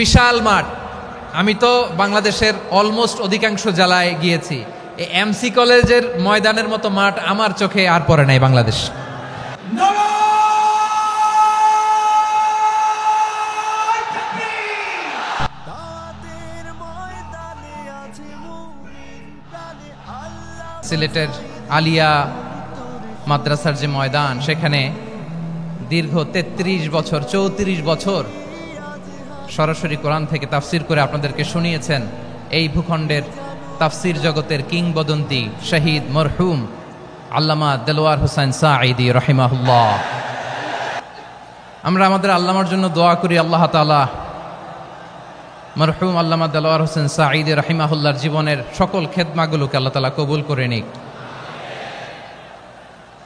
বিশাল মাঠ। আমি তো বাংলাদেশের অলমোস্ট অধিকাংশ জেলায় গিয়েছি। এই এমসি কলেজের ময়দানের মতো মাঠ আমার চোখে আর পড়ে নাই বাংলাদেশ। সিলেটের আলিয়া মাদ্রাসার যে ময়দান, সেখানে দীর্ঘ 33 বছর 34 বছর সরাসরি কোরআন থেকে তাফসির করে আপনাদেরকে শুনিয়েছেন এই ভূখণ্ডের তাফসির জগতের কিংবদন্তি শহীদ মরহুম আল্লামা দেলোয়ার হোসেন সাঈদী রাহিমাহুল্লাহ। আমরা আমাদের আল্লামার জন্য দোয়া করি, আল্লাহ তাআলা মরহুম আল্লামা দেলোয়ার হোসেন সাঈদী রাহিমাহুল্লাহর জীবনের সকল খেদমাগুলোকে আল্লাহ তাআলা কবুল করে নিক।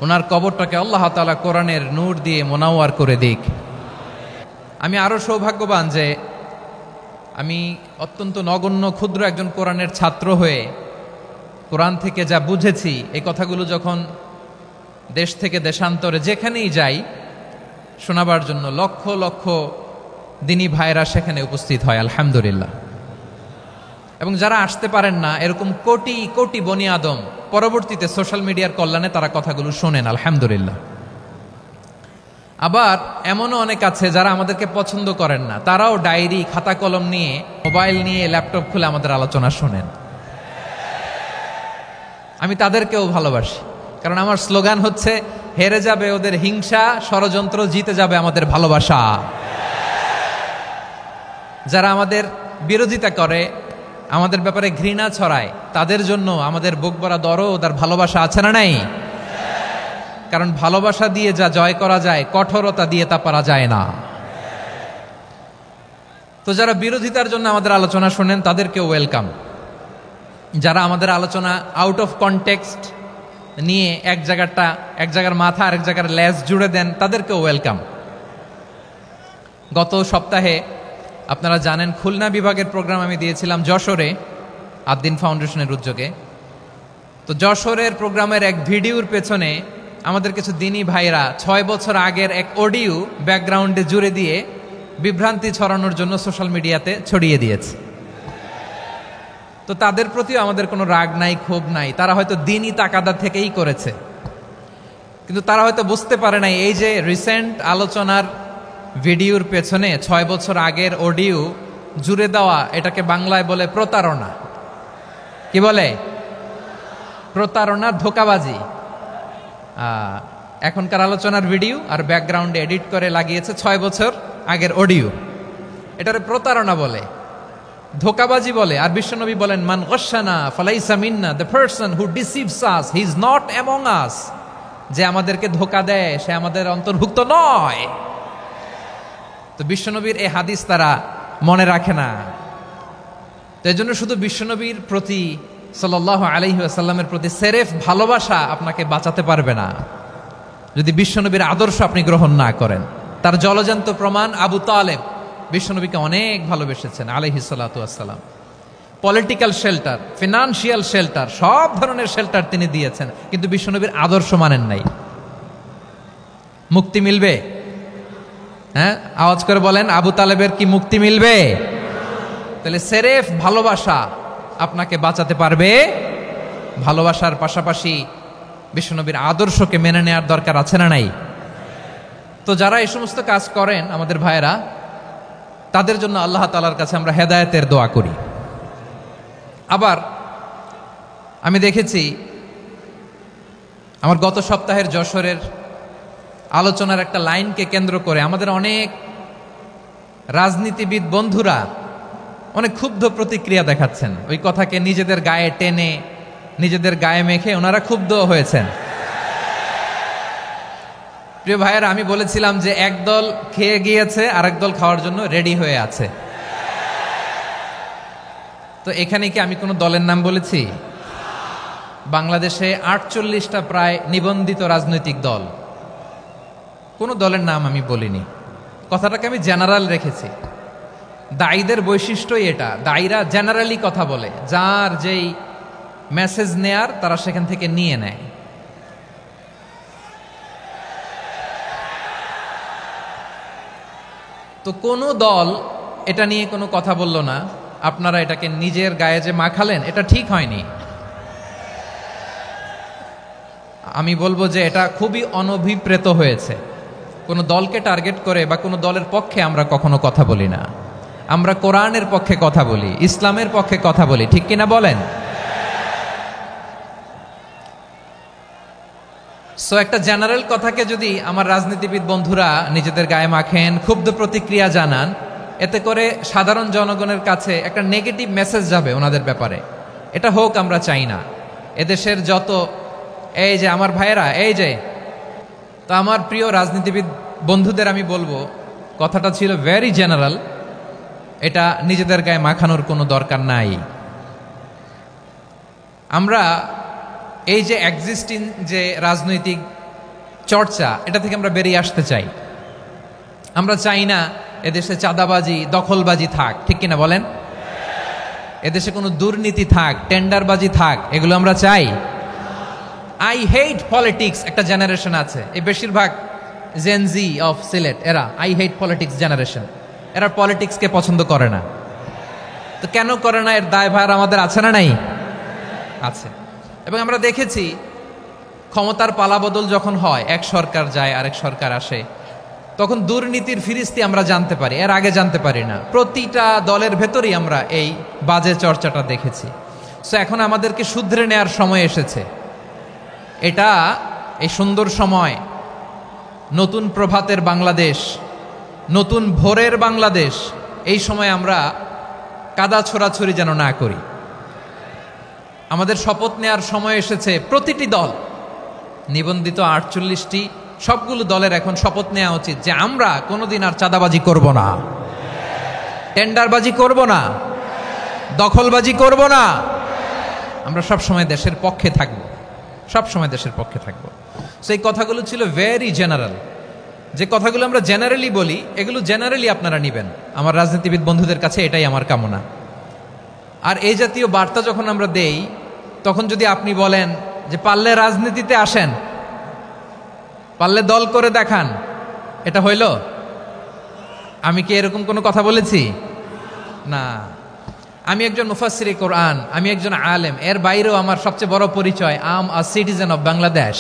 ওনার কবরটাকে আল্লাহ তাআলা কোরআনের নূর দিয়ে মোনাওয়ার করে দিক। আমি আরো সৌভাগ্যবান যে আমি অত্যন্ত নগণ্য ক্ষুদ্র একজন কোরআনের ছাত্র হয়ে কোরআন থেকে যা বুঝেছি, এই কথাগুলো যখন দেশ থেকে দেশান্তরে যেখানেই যাই শোনাবার জন্য লক্ষ লক্ষ দিনী ভাইরা সেখানে উপস্থিত হয়, আলহামদুলিল্লাহ। এবং যারা আসতে পারেন না, এরকম কোটি কোটি বনি আদম পরবর্তীতে সোশ্যাল মিডিয়ার কল্যাণে তারা কথাগুলো শোনেন, আলহামদুলিল্লাহ। আবার এমনও অনেক আছে যারা আমাদেরকে পছন্দ করেন না, তারাও ডায়েরি খাতা কলম নিয়ে, মোবাইল নিয়ে, ল্যাপটপ খুলে আমাদের আলোচনা শোনেন। আমি তাদেরকেও ভালোবাসি, কারণ আমার স্লোগান হচ্ছে, হেরে যাবে ওদের হিংসা ষড়যন্ত্র, জিতে যাবে আমাদের ভালোবাসা। যারা আমাদের বিরোধিতা করে, আমাদের ব্যাপারে ঘৃণা ছড়ায়, তাদের জন্য আমাদের বুক ভরা দরদ আর ভালোবাসা আছে না নাই? কারণ ভালোবাসা দিয়ে যা জয় করা যায়, কঠোরতা দিয়ে তা পারা যায় না। তো যারা বিরোধিতার জন্য আমাদের আলোচনা শোনেন তাদেরকেও ওয়েলকাম। যারা আমাদের আলোচনা আউট অফ কনটেক্সট নিয়ে এক জায়গার মাথা আর এক জায়গার লেজ জুড়ে দেন, তাদেরকেও ওয়েলকাম। গত সপ্তাহে আপনারা জানেন খুলনা বিভাগের প্রোগ্রাম আমি দিয়েছিলাম যশোরে, আদ্দিন ফাউন্ডেশনের উদ্যোগে। তো যশোরের প্রোগ্রামের এক ভিডিওর পেছনে আমাদের কিছু দিনী ভাইরা 6 বছর আগের এক অডিও ব্যাকগ্রাউন্ডে জুড়ে দিয়ে বিভ্রান্তি ছড়ানোর জন্য সোশ্যাল মিডিয়াতে ছড়িয়ে দিয়েছে। তো তাদের প্রতিও আমাদের কোনো রাগ নাই, ক্ষোভ নাই। তারা হয়তো দিনী তাকাদা থেকেই করেছে, কিন্তু তারা হয়তো বুঝতে পারে নাই এই যে রিসেন্ট আলোচনার ভিডিওর পেছনে 6 বছর আগের অডিও জুড়ে দেওয়া, এটাকে বাংলায় বলে প্রতারণা। কি বলে? প্রতারণা, ধোঁকাবাজি। এখনকার আলোচনার ভিডিও আর ব্যাকগ্রাউন্ডে এডিট করে লাগিয়েছে 6 বছর আগের অডিও। এটারে প্রতারণা বলে, ধোঁকাবাজি বলে। আর বিশ্বনবী বলেন, মান গশানা ফালাইসা মিন্না, the person who deceives us he is not among us. যে আমাদেরকে ধোঁকা দেয় সে আমাদের অন্তর্ভুক্ত নয়। তো বিশ্বনবীর এই হাদিস তারা মনে রাখে না। তো এই জন্য শুধু বিশ্বনবীর প্রতি সাল্লাল্লাহু আলাইহি ওয়াসাল্লামের প্রতি সেরেফ ভালোবাসা আপনাকে বাঁচাতে পারবে না যদি বিশ্বনবীর আদর্শ আপনি গ্রহণ না করেন। তার জলজান্ত প্রমাণ, আবু তালেব বিশ্বনবীকে অনেক ভালোবেসেছেন আলাইহিস সালাতু ওয়াসসালাম। পলিটিক্যাল শেল্টার, ফিনান্সিয়াল শেল্টার, সব ধরনের শেল্টার তিনি দিয়েছেন, কিন্তু বিশ্বনবীর আদর্শ মানেন নাই। মুক্তি মিলবে? হ্যাঁ, আওয়াজ করে বলেন, আবু তালেবের কি মুক্তি মিলবে? তাহলে সেরেফ ভালোবাসা আপনাকে বাঁচাতে পারবে। ভালোবাসার পাশাপাশি বিশ্বনবীর আদর্শকে মেনে নেওয়ার দরকার আছে না নাই? তো যারা এই সমস্ত কাজ করেন আমাদের ভাইয়েরা, তাদের জন্য আল্লাহ তাআলার কাছে আমরা হেদায়েতের দোয়া করি। আবার আমি দেখেছি আমার গত সপ্তাহের যশোরের আলোচনার একটা লাইনকে কেন্দ্র করে আমাদের অনেক রাজনীতিবিদ বন্ধুরা অনেক ক্ষুব্ধ প্রতিক্রিয়া দেখাচ্ছেন। ওই কথাকে নিজেদের গায়ে টেনে, নিজেদের গায়ে মেখে ওনারা ক্ষুব্ধ হয়েছেন। প্রিয় ভাইয়েরা, আমি বলেছিলাম যে একদল খেয়ে গিয়েছে, আরেক দল খাওয়ার জন্য রেডি হয়ে আছে। তো এখানে কি আমি কোনো দলের নাম বলেছি? বাংলাদেশে 48টা প্রায় নিবন্ধিত রাজনৈতিক দল, কোনো দলের নাম আমি বলিনি। কথাটাকে আমি জেনারেল রেখেছি। দায়ীদের বৈশিষ্ট্যই এটা, দায়ীরা জেনারেলি কথা বলে, যার যেই মেসেজ নেয়ার তারা সেখান থেকে নিয়ে নেয়। তো কোনো দল এটা নিয়ে কোনো কথা বলল না, আপনারা এটাকে নিজের গায়ে যে মাখালেন এটা ঠিক হয়নি। আমি বলবো যে এটা খুবই অনভিপ্রেত হয়েছে। কোনো দলকে টার্গেট করে বা কোনো দলের পক্ষে আমরা কখনো কথা বলি না। আমরা কোরআনের পক্ষে কথা বলি, ইসলামের পক্ষে কথা বলি, ঠিক কিনা বলেন? সো একটা জেনারেল কথাকে যদি আমার রাজনীতিবিদ বন্ধুরা নিজেদের গায়ে মাখেন, ক্ষুব্ধ প্রতিক্রিয়া জানান, এতে করে সাধারণ জনগণের কাছে একটা নেগেটিভ মেসেজ যাবে ওনাদের ব্যাপারে। এটা হোক আমরা চাই না। এদেশের যত এই যে আমার ভাইয়েরা, এই যে তো আমার প্রিয় রাজনীতিবিদ বন্ধুদের আমি বলবো, কথাটা ছিল ভেরি জেনারেল, এটা নিজেদের গায়ে মাখানোর কোনো দরকার নাই। আমরা এই যে এক্সিস্টিং যে রাজনৈতিক চর্চা, এটা থেকে আমরা বেরিয়ে আসতে চাই। আমরা চাই না এদেশে চাঁদাবাজি, দখলবাজি থাক, ঠিক কিনা বলেন? এদেশে কোনো দুর্নীতি থাক, টেন্ডারবাজি থাক, এগুলো আমরা চাই। আই হেট পলিটিক্স একটা জেনারেশন আছে, এই বেশিরভাগ জেনজি অফ সিলেট, এরা আই হেট পলিটিক্স জেনারেশন, এরা পলিটিক্সকে পছন্দ করে না। তো কেন করে না, এর দায়ভার আমাদের আছে না নাই? আছে। এবং আমরা দেখেছি ক্ষমতার পালাবদল যখন হয়, এক সরকার যায় আরেক সরকার আসে, তখন দুর্নীতির ফিরিস্তি আমরা জানতে পারি, এর আগে জানতে পারি না। প্রতিটা দলের ভেতরেই আমরা এই বাজে চর্চাটা দেখেছি। সো এখন আমাদেরকে শুধরে নেয়ার সময় এসেছে। এটা এই সুন্দর সময়, নতুন প্রভাতের বাংলাদেশ, নতুন ভোরের বাংলাদেশ, এই সময় আমরা কাদা ছোড়াছুরি যেন না করি। আমাদের শপথ নেয়ার সময় এসেছে। প্রতিটি দল, নিবন্ধিত 48টি, সবগুলো দলের এখন শপথ নেওয়া উচিত যে আমরা কোনোদিন আর চাঁদাবাজি করব না, টেন্ডারবাজি করব না, দখলবাজি করব না। আমরা সবসময় দেশের পক্ষে থাকব, সবসময় দেশের পক্ষে থাকব। সেই কথাগুলো ছিল ভেরি জেনারেল। যে কথাগুলো আমরা জেনারেলি বলি, এগুলো জেনারেলি আপনারা নেবেন। আমার রাজনীতিবিদ বন্ধুদের কাছে এটাই আমার কামনা। আর এই জাতীয় বার্তা যখন আমরা দেই, তখন যদি আপনি বলেন যে পারলে রাজনীতিতে আসেন, পারলে দল করে দেখান, এটা হইল? আমি কি এরকম কোনো কথা বলেছি? না। আমি একজন মুফাসসিরে কোরআন, আমি একজন আলেম, এর বাইরেও আমার সবচেয়ে বড় পরিচয় আম আ সিটিজেন অফ বাংলাদেশ।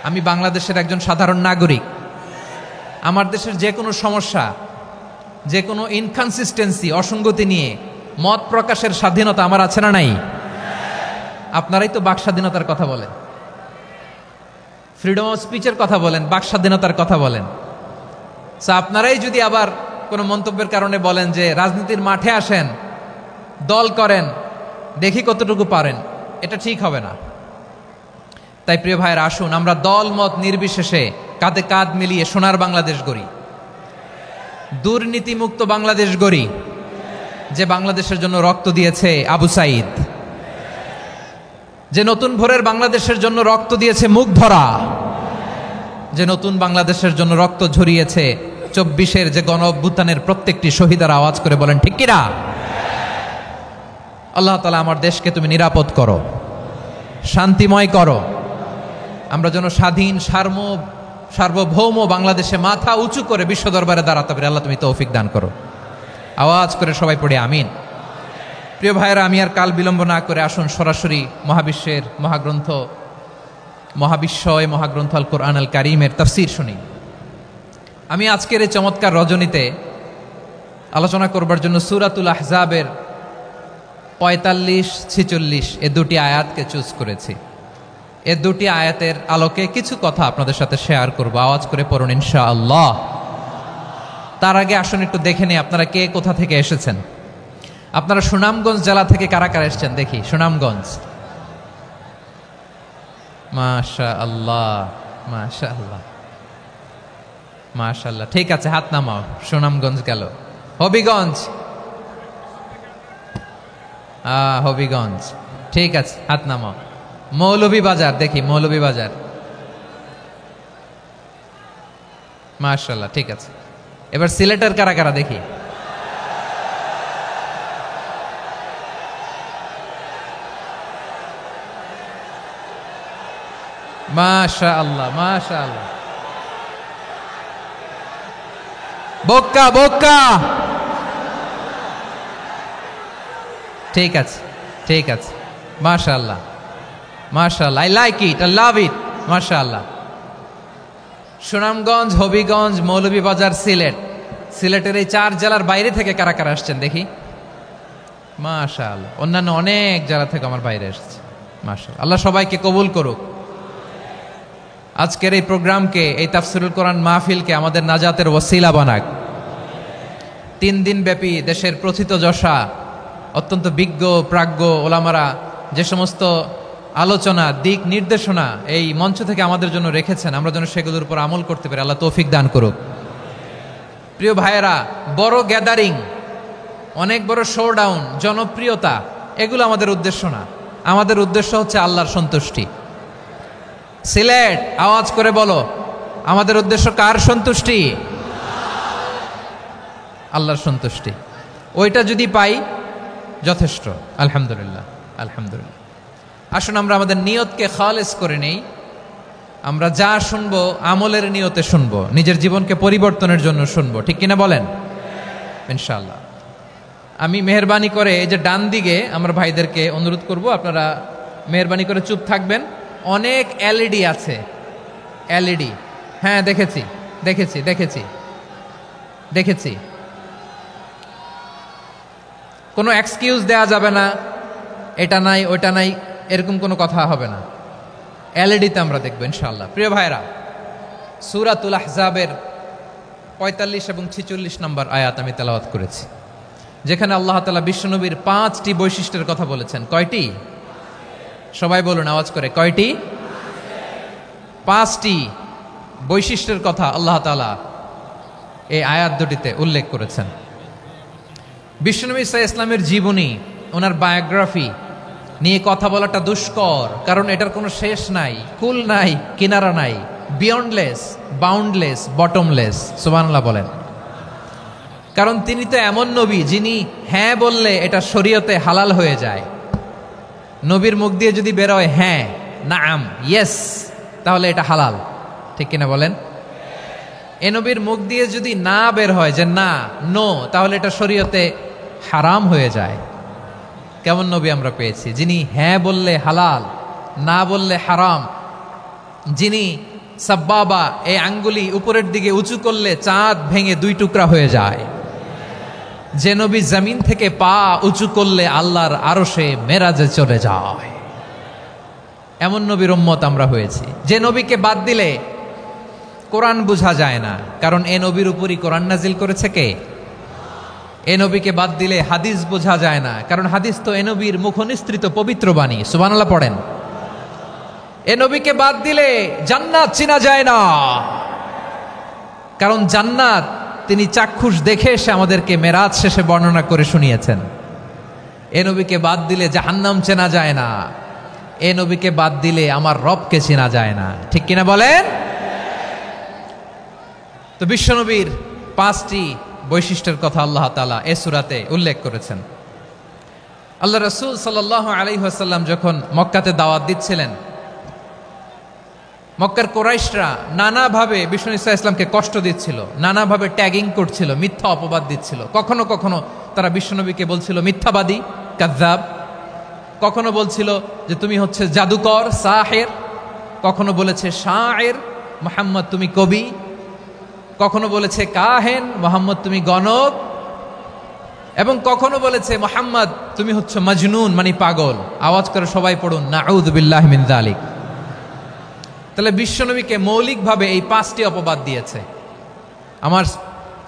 আমি বাংলাদেশের একজন সাধারণ নাগরিক। আমার দেশের যে কোনো সমস্যা, যে কোনো ইনকনসিস্টেন্সি, অসঙ্গতি নিয়ে মত প্রকাশের স্বাধীনতা আমার আছে না নাই? আপনারাই তো বাক স্বাধীনতার কথা বলেন, ফ্রিডম অফ স্পিচের কথা বলেন, বাক স্বাধীনতার কথা বলেন। আপনারাই যদি আবার কোনো মন্তব্যের কারণে বলেন যে রাজনীতির মাঠে আসেন, দল করেন, দেখি কতটুকু পারেন, এটা ঠিক হবে না। তাই প্রিয় ভাইয়ের, আসুন আমরা দল মত নির্বিশেষে কাঁধে কাঁধ মিলিয়ে সোনার বাংলাদেশ গড়ি, দুর্নীতিমুক্ত বাংলাদেশ গড়ি, যে বাংলাদেশের জন্য রক্ত দিয়েছে আবু সাইদ, যে নতুন ভোরের বাংলাদেশের জন্য রক্ত দিয়েছে মুগ্ধরা, যে নতুন বাংলাদেশের জন্য রক্ত ঝরিয়েছে 24-এর যে গণ অভ্যুত্থানের প্রত্যেকটি শহীদার। আওয়াজ করে বলেন ঠিক কিনা? আল্লাহ তাআলা আমার দেশকে তুমি নিরাপদ করো, শান্তিময় করো। আমরা যেন স্বাধীন সার্বভৌম বাংলাদেশে মাথা উঁচু করে বিশ্ব দরবারে দাঁড়াতে পারি। আল্লাহ তুমি তৌফিক দান করো। আওয়াজ করে সবাই পড়ে আমিন। প্রিয় ভাইয়েরা, আমি আর কাল বিলম্ব না করে আসুন সরাসরি মহাবিশ্বের মহাগ্রন্থ, মহাগ্রন্থ আল কোরআন আল কারীমের তাফসীর শুনি। আমি আজকের এই চমৎকার রজনীতে আলোচনা করবার জন্য সূরাতুল আহজাবের 45-46 এ দুটি আয়াতকে চুজ করেছি। এ দুটি আয়াতের আলোকে কিছু কথা আপনাদের সাথে শেয়ার করব। আওয়াজ করে পড়ুন ইনশাআল্লাহ। তার আগে আসুন একটু দেখে নিই আপনারা কে কোথা থেকে এসেছেন। আপনারা সুনামগঞ্জ জেলা থেকে কারা কারা এসেছেন দেখি। সুনামগঞ্জ, মাশাআল্লাহ মাশাআল্লাহ মাশাআল্লাহ। ঠিক আছে, হাত নামাও। সুনামগঞ্জ গেল। হবিগঞ্জ, হবিগঞ্জ, ঠিক আছে, হাত নামাও। মৌলভীবাজার দেখি, মৌলভীবাজার, মাশাআল্লাহ, ঠিক আছে। এবার সিলেটের কারা কারা দেখি। মাশাআল্লাহ মাশাআল্লাহ। বক্কা বক্কা ঠিক আছে, ঠিক আছে, মাশাআল্লাহ, মাশাআল্লাহ, I like it, I love it, মাশাআল্লাহ। সুনামগঞ্জ, হবিগঞ্জ, মৌলভীবাজার, সিলেট, সিলেটের এই 4 জেলার বাইরে থেকে কারা কারা আসছেন দেখি? মাশাআল্লাহ, অন্যান্য অনেক জেলা থেকে আমার বাইরে এসেছে, মাশাআল্লাহ। আল্লাহ সবাইকে কবুল করুক। আজকের এই প্রোগ্রামকে, এই তাফসিরুল কোরআন মাহফিলকে আমাদের নাজাতের ওসিলা বানাক। 3 দিন ব্যাপী দেশের প্রথিতযশা অত্যন্ত বিজ্ঞ প্রাজ্ঞ ওলামারা যে সমস্ত আলোচনা, দিক নির্দেশনা এই মঞ্চ থেকে আমাদের জন্য রেখেছেন, আমরা যেন সেগুলোর উপর আমল করতে পারি। আল্লাহ তৌফিক দান করুক। প্রিয় ভাইয়েরা, বড় গ্যাদারিং, অনেক বড় শোডাউন, জনপ্রিয়তা, এগুলো আমাদের উদ্দেশ্য না। আমাদের উদ্দেশ্য হচ্ছে আল্লাহর সন্তুষ্টি। সিলেট, আওয়াজ করে বলো, আমাদের উদ্দেশ্য কার সন্তুষ্টি? আল্লাহর সন্তুষ্টি। ওইটা যদি পাই যথেষ্ট, আলহামদুলিল্লাহ, আলহামদুলিল্লাহ। আসুন আমরা আমাদের নিয়তকে খালেস করে নেই। আমরা যা শুনবো আমলের নিয়তে শুনবো, নিজের জীবনকে পরিবর্তনের জন্য শুনবো, ঠিক কিনা বলেন? ইনশাআল্লাহ। আমি মেহরবানি করে এই যে ডান দিকে আমার ভাইদেরকে অনুরোধ করব, আপনারা মেহরবানি করে চুপ থাকবেন। অনেক এলইডি আছে, এলইডি, হ্যাঁ দেখেছি দেখেছি দেখেছি দেখেছি। কোনো এক্সকিউজ দেয়া যাবে না, এটা নাই ওইটা নাই, এরকম কোনো কথা হবে না। এলইডিতে আমরা দেখবো ইনশাআল্লাহ। প্রিয় ভাইরা, সূরাতুল আহজাবের 45 এবং 46 নম্বর আয়াত আমি তেলাওয়াত করেছি, যেখানে আল্লাহ তাআলা বিশ্বনবীর 5টি বৈশিষ্ট্যের কথা বলেছেন। কয়টি? সবাই বলুন আওয়াজ করে, কয়টি? 5টি বৈশিষ্ট্যের কথা আল্লাহ তাআলা এই আয়াত দুটিতে উল্লেখ করেছেন। বিশ্বনবী সাল্লাল্লাহু আলাইহি ইসলামের জীবনী, ওনার বায়োগ্রাফি নিয়ে কথা বলাটা দুষ্কর, কারণ এটার কোনো শেষ নাই, কুল নাই, কিনারা নাই, বিয়ন্ডলেস, বাউন্ডলেস, বটমলেস। সুবহানাল্লাহ বলেন। কারণ তিনি তো এমন নবী যিনি হ্যাঁ বললে এটা শরীয়তে হালাল হয়ে যায়। নবীর মুখ দিয়ে যদি বেরোয় হ্যাঁ, নাম, ইয়েস, তাহলে এটা হালাল, ঠিক কিনা বলেন? এ নবীর মুখ দিয়ে যদি না বের হয় যে না, নো, তাহলে এটা শরীয়তে হারাম হয়ে যায়। কেমন নবী আমরা পেয়েছি, যিনি হ্যাঁ বললে হালাল, না বললে হারাম, যিনি সাব্বাবা, এই আঙ্গুলি উপরের দিকে উঁচু করলে চাঁদ ভেঙে 2 টুকরা হয়ে যায়, যে নবী জমিন থেকে পা উঁচু করলে আল্লাহর আরশে মেরাজে চলে যায়। এমন নবীর উম্মত আমরা হয়েছি। যে নবীকে বাদ দিলে কোরআন বোঝা যায় না, কারণ এ নবীর উপরই কোরআন নাজিল করেছে কে? এ নবীকে বাদ দিলে হাদিস বোঝা যায় না, কারণ হাদিস তো এ নবীর মুখনিসৃত পবিত্র বাণী। সুবহানাল্লাহ পড়েন। এ নবীকে বাদ দিলে জান্নাত চেনা যায় না, কারণ জান্নাত তিনি চাক্ষুষ দেখে এসে আমাদেরকে মেরাজ শেষে বর্ণনা করে শুনিয়েছেন। এ নবীকে বাদ দিলে জাহান্নাম চেনা যায় না, এ নবীকে বাদ দিলে আমার রবকে চেনা যায় না, ঠিক কিনা বলেন? তো বিশ্বনবীর 5টি বৈশিষ্ট্যের কথা আল্লাহ তাআলা এই সূরাতে উল্লেখ করেছেন। আল্লাহ রাসূল সাল্লাল্লাহু আলাইহি ওয়াসাল্লাম যখন মক্কাতে দাওয়াত দিচ্ছিলেন, মক্কার কুরাইশরা নানাভাবে বিষ্ণু ইসা ইসলামকে কষ্ট দিচ্ছিল, নানাভাবে ট্যাগিং করছিল, মিথ্যা অপবাদ দিচ্ছিল। কখনো কখনো তারা বিশ্বনবীকে বলছিল মিথ্যাবাদী, কাযযাব। কখনো বলছিল যে তুমি হচ্ছে জাদুকর, সাহের। কখনো বলেছে শায়ের, মুহাম্মদ তুমি কবি। কখনো বলেছে কাহেন, মুহাম্মদ তুমি গণক। এবং কখনো বলেছে মুহাম্মদ তুমি হচ্ছে মাজনুন, মানে পাগল। আওয়াজ করে সবাই পড়ুন, নাউযু বিল্লাহি মিন যালিক। তাহলে বিশ্বনবীকে মৌলিকভাবে এই 5টি অপবাদ দিয়েছে। আমার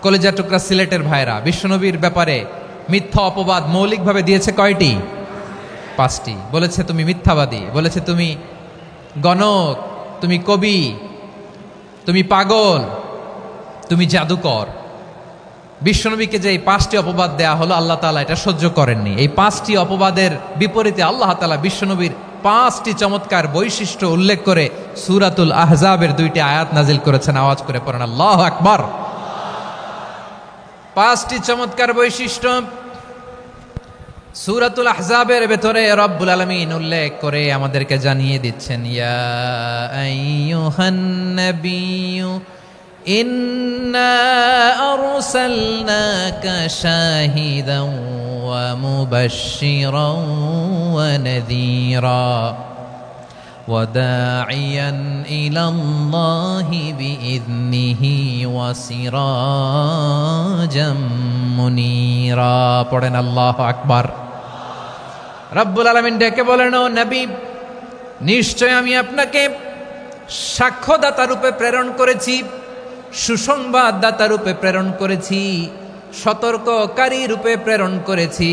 কলেজা টুকরা সিলেটের ভাইরা, বিশ্বনবীর ব্যাপারে মিথ্যা অপবাদ মৌলিকভাবে দিয়েছে কয়টি? 5টি। বলেছে তুমি মিথ্যাবাদী, বলেছে তুমি গণক, তুমি কবি, তুমি পাগল, তুমি জাদুকর। বিশ্বনবীকে যে এই 5টি অপবাদ দেয়া হলো, আল্লাহ তাআলা এটা সহ্য করেননি। এই 5টি অপবাদের বিপরীতে আল্লাহ তাআলা বিশ্বনবীর 5টি চমৎকার বৈশিষ্ট্য উল্লেখ করে সূরাতুল আহজাবের 2টি আয়াত নাজিল করেছেন। আওয়াজ করে পড়েন আল্লাহু আকবার। 5টি চমৎকার বৈশিষ্ট্য সূরাতুল আহজাবের ভেতরে রব্বুল আলামিন উল্লেখ করে আমাদেরকে জানিয়ে দিচ্ছেন, ইয়া আইয়ুহান নাবিয়্যু ইন্না আরসালনাকা শাহিদান ওয়া মুবাশশিরান ওয়া নাযীরা وداعيا إلى الله بإذنه وسراجا منيرا পড়েন আল্লাহু আকবার। রব্বুল আলামিন ডেকে বলেন, ও নবী, নিশ্চয় আমি আপনাকে সাক্ষ্যদাতা রূপে প্রেরণ করেছি, সুসংবাদদাতা রূপে প্রেরণ করেছি, সতর্ককারী রূপে প্রেরণ করেছি,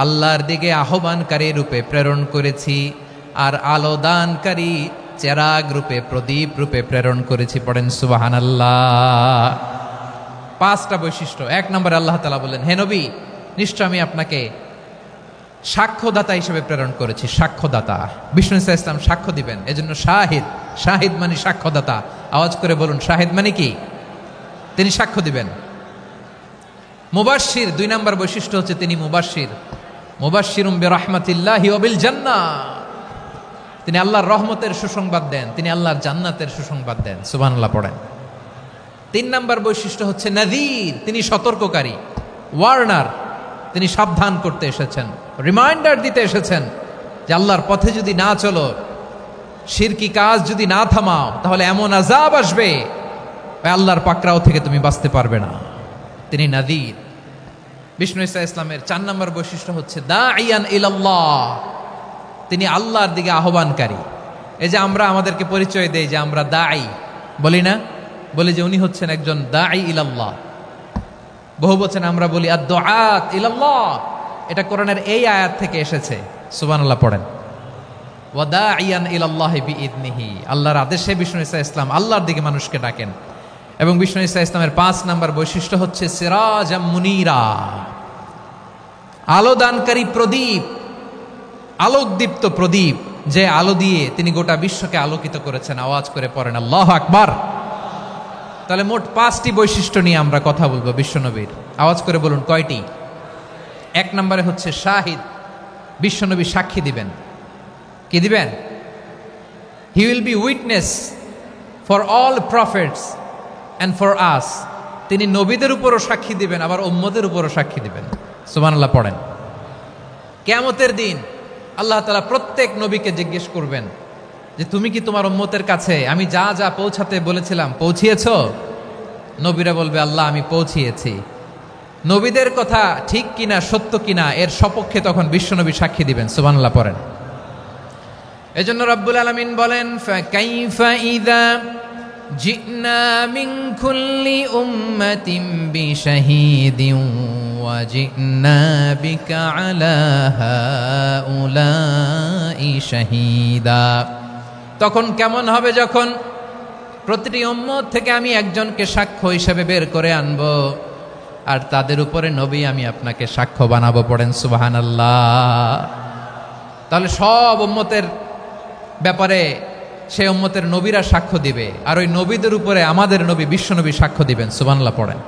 আল্লাহর দিকে আহ্বানকারী রূপে প্রেরণ করেছি, আর আলো দানকারী চেরাগ রূপে, প্রদীপ রূপে প্রেরণ করেছি। পড়েন সুবহানাল্লাহ। 5টা বৈশিষ্ট্য। 1 নম্বরে আল্লাহ তাআলা বলেন, হে নবী, নিশ্চয় আমি আপনাকে সাক্ষ্যদাতা হিসেবে প্রেরণ করেছি। সাক্ষ্যদাতা, বিষ্ণু ইসা ইসলাম সাক্ষ্য দিবেন, এজন্য শাহিদ। শাহিদ মানে সাক্ষ্যদাতা। আওয়াজ করে বলুন, শাহিদ মানে কি? তিনি সাক্ষ্য দিবেন। মুবাশশির, 2 নম্বর বৈশিষ্ট্য হচ্ছে তিনি মুবাশশির। মুবাশশিরুম বিরাহমাতিল্লাহি ওয়া বিল জান্নাহ, তিনি আল্লাহর রহমতের সুসংবাদ দেন, তিনি আল্লাহর জান্নাতের সুসংবাদ দেন। সুবহানাল্লাহ পড়েন। 3 নম্বর বৈশিষ্ট্য হচ্ছে নাযীর, তিনি সতর্ককারী, ওয়ার্নার, তিনি সাবধান করতে এসেছেন, রিমাইন্ডার দিতে এসেছেন যে আল্লাহর পথে যদি না চলো, শিরকি কাজ যদি না থামাও, তাহলে এমন আযাব আসবে আল্লাহর পাকড়াও থেকে তুমি বাঁচতে পারবে না। তিনি নাযীর। বিষ্ণু ইসা ইসলামের 4 নম্বর বৈশিষ্ট্য হচ্ছে দাঈয়ান ইলাল্লাহ, তিনি আল্লাহর দিকে আহ্বানকারী। এই যে আমরা আমাদেরকে পরিচয় দেই যে আমরা দাঈ, বলি না? বলি যে উনি হচ্ছেন একজন দাঈ ইলাল্লাহ। বহু বচনে আমরা বলি আদ-দুআত ইলাল্লাহ। এটা কোরআনের এই আয়াত থেকে এসেছে। সুবহানাল্লাহ পড়েন। ওয়া দাঈয়ান ইলাল্লাহি বিইذনিহি, আল্লাহর আদেশে বিষ্ণু ইসা ইসলাম আল্লাহর দিকে মানুষকে ডাকেন। এবং বিষ্ণু ইসা ইসলামের 5 নম্বর বৈশিষ্ট্য হচ্ছে সিরাজাম মুনীরা, আলো দানকারী প্রদীপ, আলোকদীপ্ত প্রদীপ, যে আলো দিয়ে তিনি গোটা বিশ্বকে আলোকিত করেছেন। আওয়াজ করে পড়েন আল্লাহু আকবার। তাহলে মোট 5টি বৈশিষ্ট্য নিয়ে আমরা কথা বলবো বিশ্বনবীর। আওয়াজ করে বলুন কয়টি? 1 নম্বরে হচ্ছে শাহিদ, বিশ্বনবী সাক্ষী দিবেন। কি দিবেন? He will be witness for all prophets and for us. তিনি নবীদের উপরও সাক্ষী দিবেন, আবার উম্মতের উপরও সাক্ষী দিবেন। সুবহানাল্লাহ পড়েন। কিয়ামতের দিন আল্লাহ তাআলা প্রত্যেক নবীকে জিজ্ঞেস করবেন যে তুমি কি তোমার উম্মতের কাছে আমি যা যা পৌঁছাতে বলেছিলাম পৌঁছিয়েছো? নবীরা বলবে, আল্লাহ আমি পৌঁছিয়েছি। নবীদের কথা ঠিক কিনা, সত্য কিনা, এর সপক্ষে তখন বিশ্বনবী সাক্ষী দিবেন। সুবহানাল্লাহ পড়েন। এজন্য রব্বুল আলামিন বলেন, ফাকাইফা ইযা জিনা মিন কুল্লি উম্মাতিন বিশাহীদিন ওয়া জিনা বিকা আলা হাউলাই শাহীদা। তখন কেমন হবে যখন প্রতিটি উম্মত থেকে আমি একজনকে সাক্ষ্য হিসেবে বের করে আনব, আর তাদের উপরে নবী আমি আপনাকে সাক্ষ্য বানাবো। পড়েন সুবহানাল্লাহ। তাহলে সব উম্মতের ব্যাপারে সেই উম্মতের নবীরা সাক্ষ্য দিবে, আর ওই নবীদের উপরে আমাদের নবী বিশ্বনবী সাক্ষ্য দিবেন। সুবহানাল্লাহ পড়েন।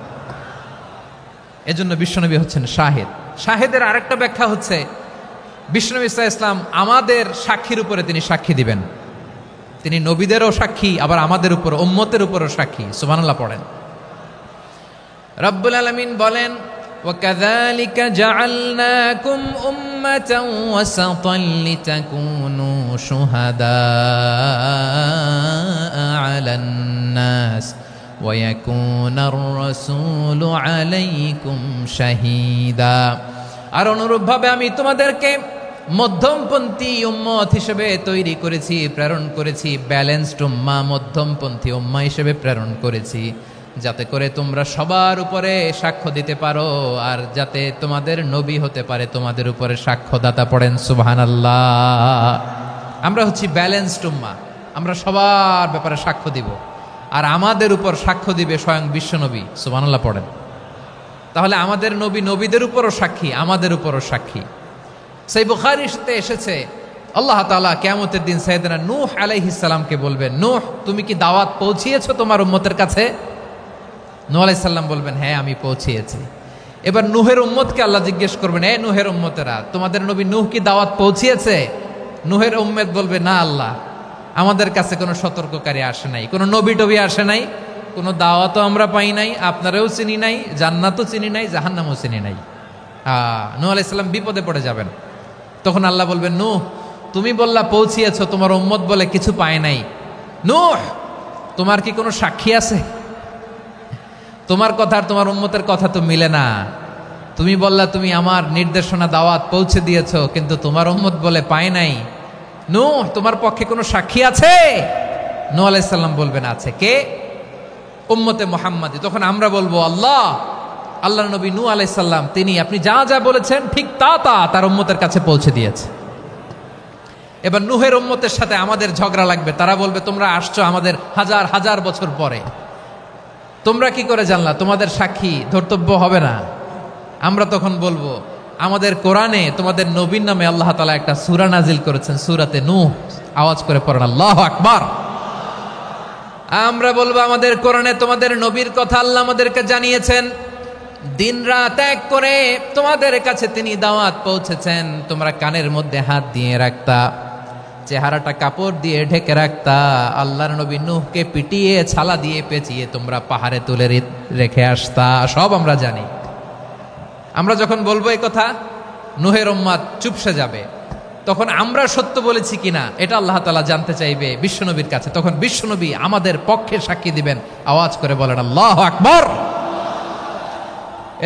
এজন্য বিশ্বনবী হচ্ছেন শাহিদ। শাহিদের আরেকটা ব্যাখ্যা হচ্ছে বিশ্বনবী সাল্লাল্লাহু আলাইহি ওয়াসাল্লাম আমাদের সাক্ষীর উপরে তিনি সাক্ষী দিবেন। তিনি নবীদেরও সাক্ষী, আবার আমাদের উপর, উম্মতের উপরও সাক্ষী। সুবহানাল্লাহ পড়েন। রব্বুল আলামিন বলেন, وَكَذَلِكَ جَعَلْنَاكُمْ أُمَّةً وَسَطًا لِتَكُونُوا شُهَدَاءَ عَلَى النَّاسِ وَيَكُونَ الرَّسُولُ عَلَيْكُمْ شَهِيدًا। আর অনুরূপভাবে আমি তোমাদেরকে মধ্যমপন্থী উম্মত হিসেবে তৈরি করেছি, প্রেরণ করেছি। ব্যালেন্সড উম্মাহ, মধ্যমপন্থী উম্মাহ হিসেবে প্রেরণ করেছি, যাতে করে তোমরা সবার উপরে সাক্ষ্য দিতে পারো, আর যাতে তোমাদের নবী হতে পারে তোমাদের উপরে সাক্ষ্যদাতা। পড়েন সুবহানাল্লাহ। আমরা হচ্ছি ব্যালেন্সড উম্মাহ, আমরা সবার ব্যাপারে সাক্ষ্য দিব, আর আমাদের উপর সাক্ষ্য দিবে স্বয়ং বিশ্বনবী। সুবহানাল্লাহ পড়েন। তাহলে আমাদের নবী নবীদের উপরও সাক্ষী, আমাদের উপরও সাক্ষী। সেই বুখারীতে এসেছে আল্লাহ তাআলা কিয়ামতের দিন সাইয়েদনা নূহ আলাইহিস সালামকে বলবেন, নূহ তুমি কি দাওয়াত পৌঁছিয়েছো তোমার উম্মতের কাছে? নূহ আলাইহিস সালাম বলবেন, হ্যাঁ আমি পৌঁছিয়েছি। এবার নূহের উম্মতকে আল্লাহ জিজ্ঞেস করবেন, এ নূহের উম্মতেরা, তোমাদের নবী নূহ কি দাওয়াত পৌঁছিয়েছে? নূহের উম্মত বলবে, না আল্লাহ, আমাদের কাছে কোনো সতর্ককারী আসে নাই, কোনো নবী টবি আসে নাই, কোনো দাওয়াতও আমরা পাই নাই, আপনারাও চিনি নাই, জান্নাতও চিনি নাই, জাহান্নামও চিনি নাই। নূহ আলাইহিস সালাম বিপদে পড়ে যাবেন। তখন আল্লাহ বলবেন, নূহ তুমি বললা পৌঁছিয়েছো, তোমার উম্মত বলে কিছু পায় নাই। নূহ তোমার কি কোনো সাক্ষী আছে? তোমার কথা আর তোমার উম্মতের কথা তো মিলে না। তুমি বললা তুমি আমার নির্দেশনা দাওয়াত পৌঁছে দিয়েছো, কিন্তু তোমার উম্মত বলে পায় নাই। নূহ তোমার পক্ষে কোনো সাক্ষী আছে? নূহ আলাইহিস সালাম বলবেন আছে। কে? উম্মতে মুহাম্মাদি। তখন আমরা বলবো আল্লাহ নবী নূহ আলাইহিস সালাম তিনি আপনি যা যা বলেছেন ঠিক তা তার উম্মতের কাছে পৌঁছে দিয়েছে। এবার নূহের উম্মতের সাথে আমাদের ঝগড়া লাগবে। তারা বলবে তোমরা আসছো আমাদের হাজার হাজার বছর পরে, তোমরা কি করে জানলা? তোমাদের সাক্ষী ধর্তব্য হবে না। আমরা তখন বলবো আমাদের কোরআনে তোমাদের নবীর নামে আল্লাহ তাআলা একটা সূরা নাজিল করেছেন, সূরাতে নূহ। আওয়াজ করে পড়েন আল্লাহু আকবার। আমরা বলবো আমাদের কোরআনে তোমাদের নবীর কথা আল্লাহ আমাদেরকে জানিয়েছেন, দিন রাত এক করে তোমাদের কাছে তিনি দাওয়াত পৌঁছেছেন। তোমরা কানের মধ্যে হাত দিয়ে রাখতা, চেহারাটা কাপড় দিয়ে ঢেকে রাখতা, আল্লাহর নবী নূহকে পিটিয়ে ছালা দিয়ে পেঁচিয়ে তোমরা পাহাড়ে তুলে রেখে আসতা। সব আমরা জানি। আমরা যখন বলবো এই কথা, নূহের উম্মত চুপসে যাবে। তখন আমরা সত্য বলেছি কিনা এটা আল্লাহ তাআলা জানতে চাইবে বিশ্বনবীর কাছে। তখন বিশ্বনবী আমাদের পক্ষে সাক্ষী দিবেন। আওয়াজ করে বলেন আল্লাহু আকবার।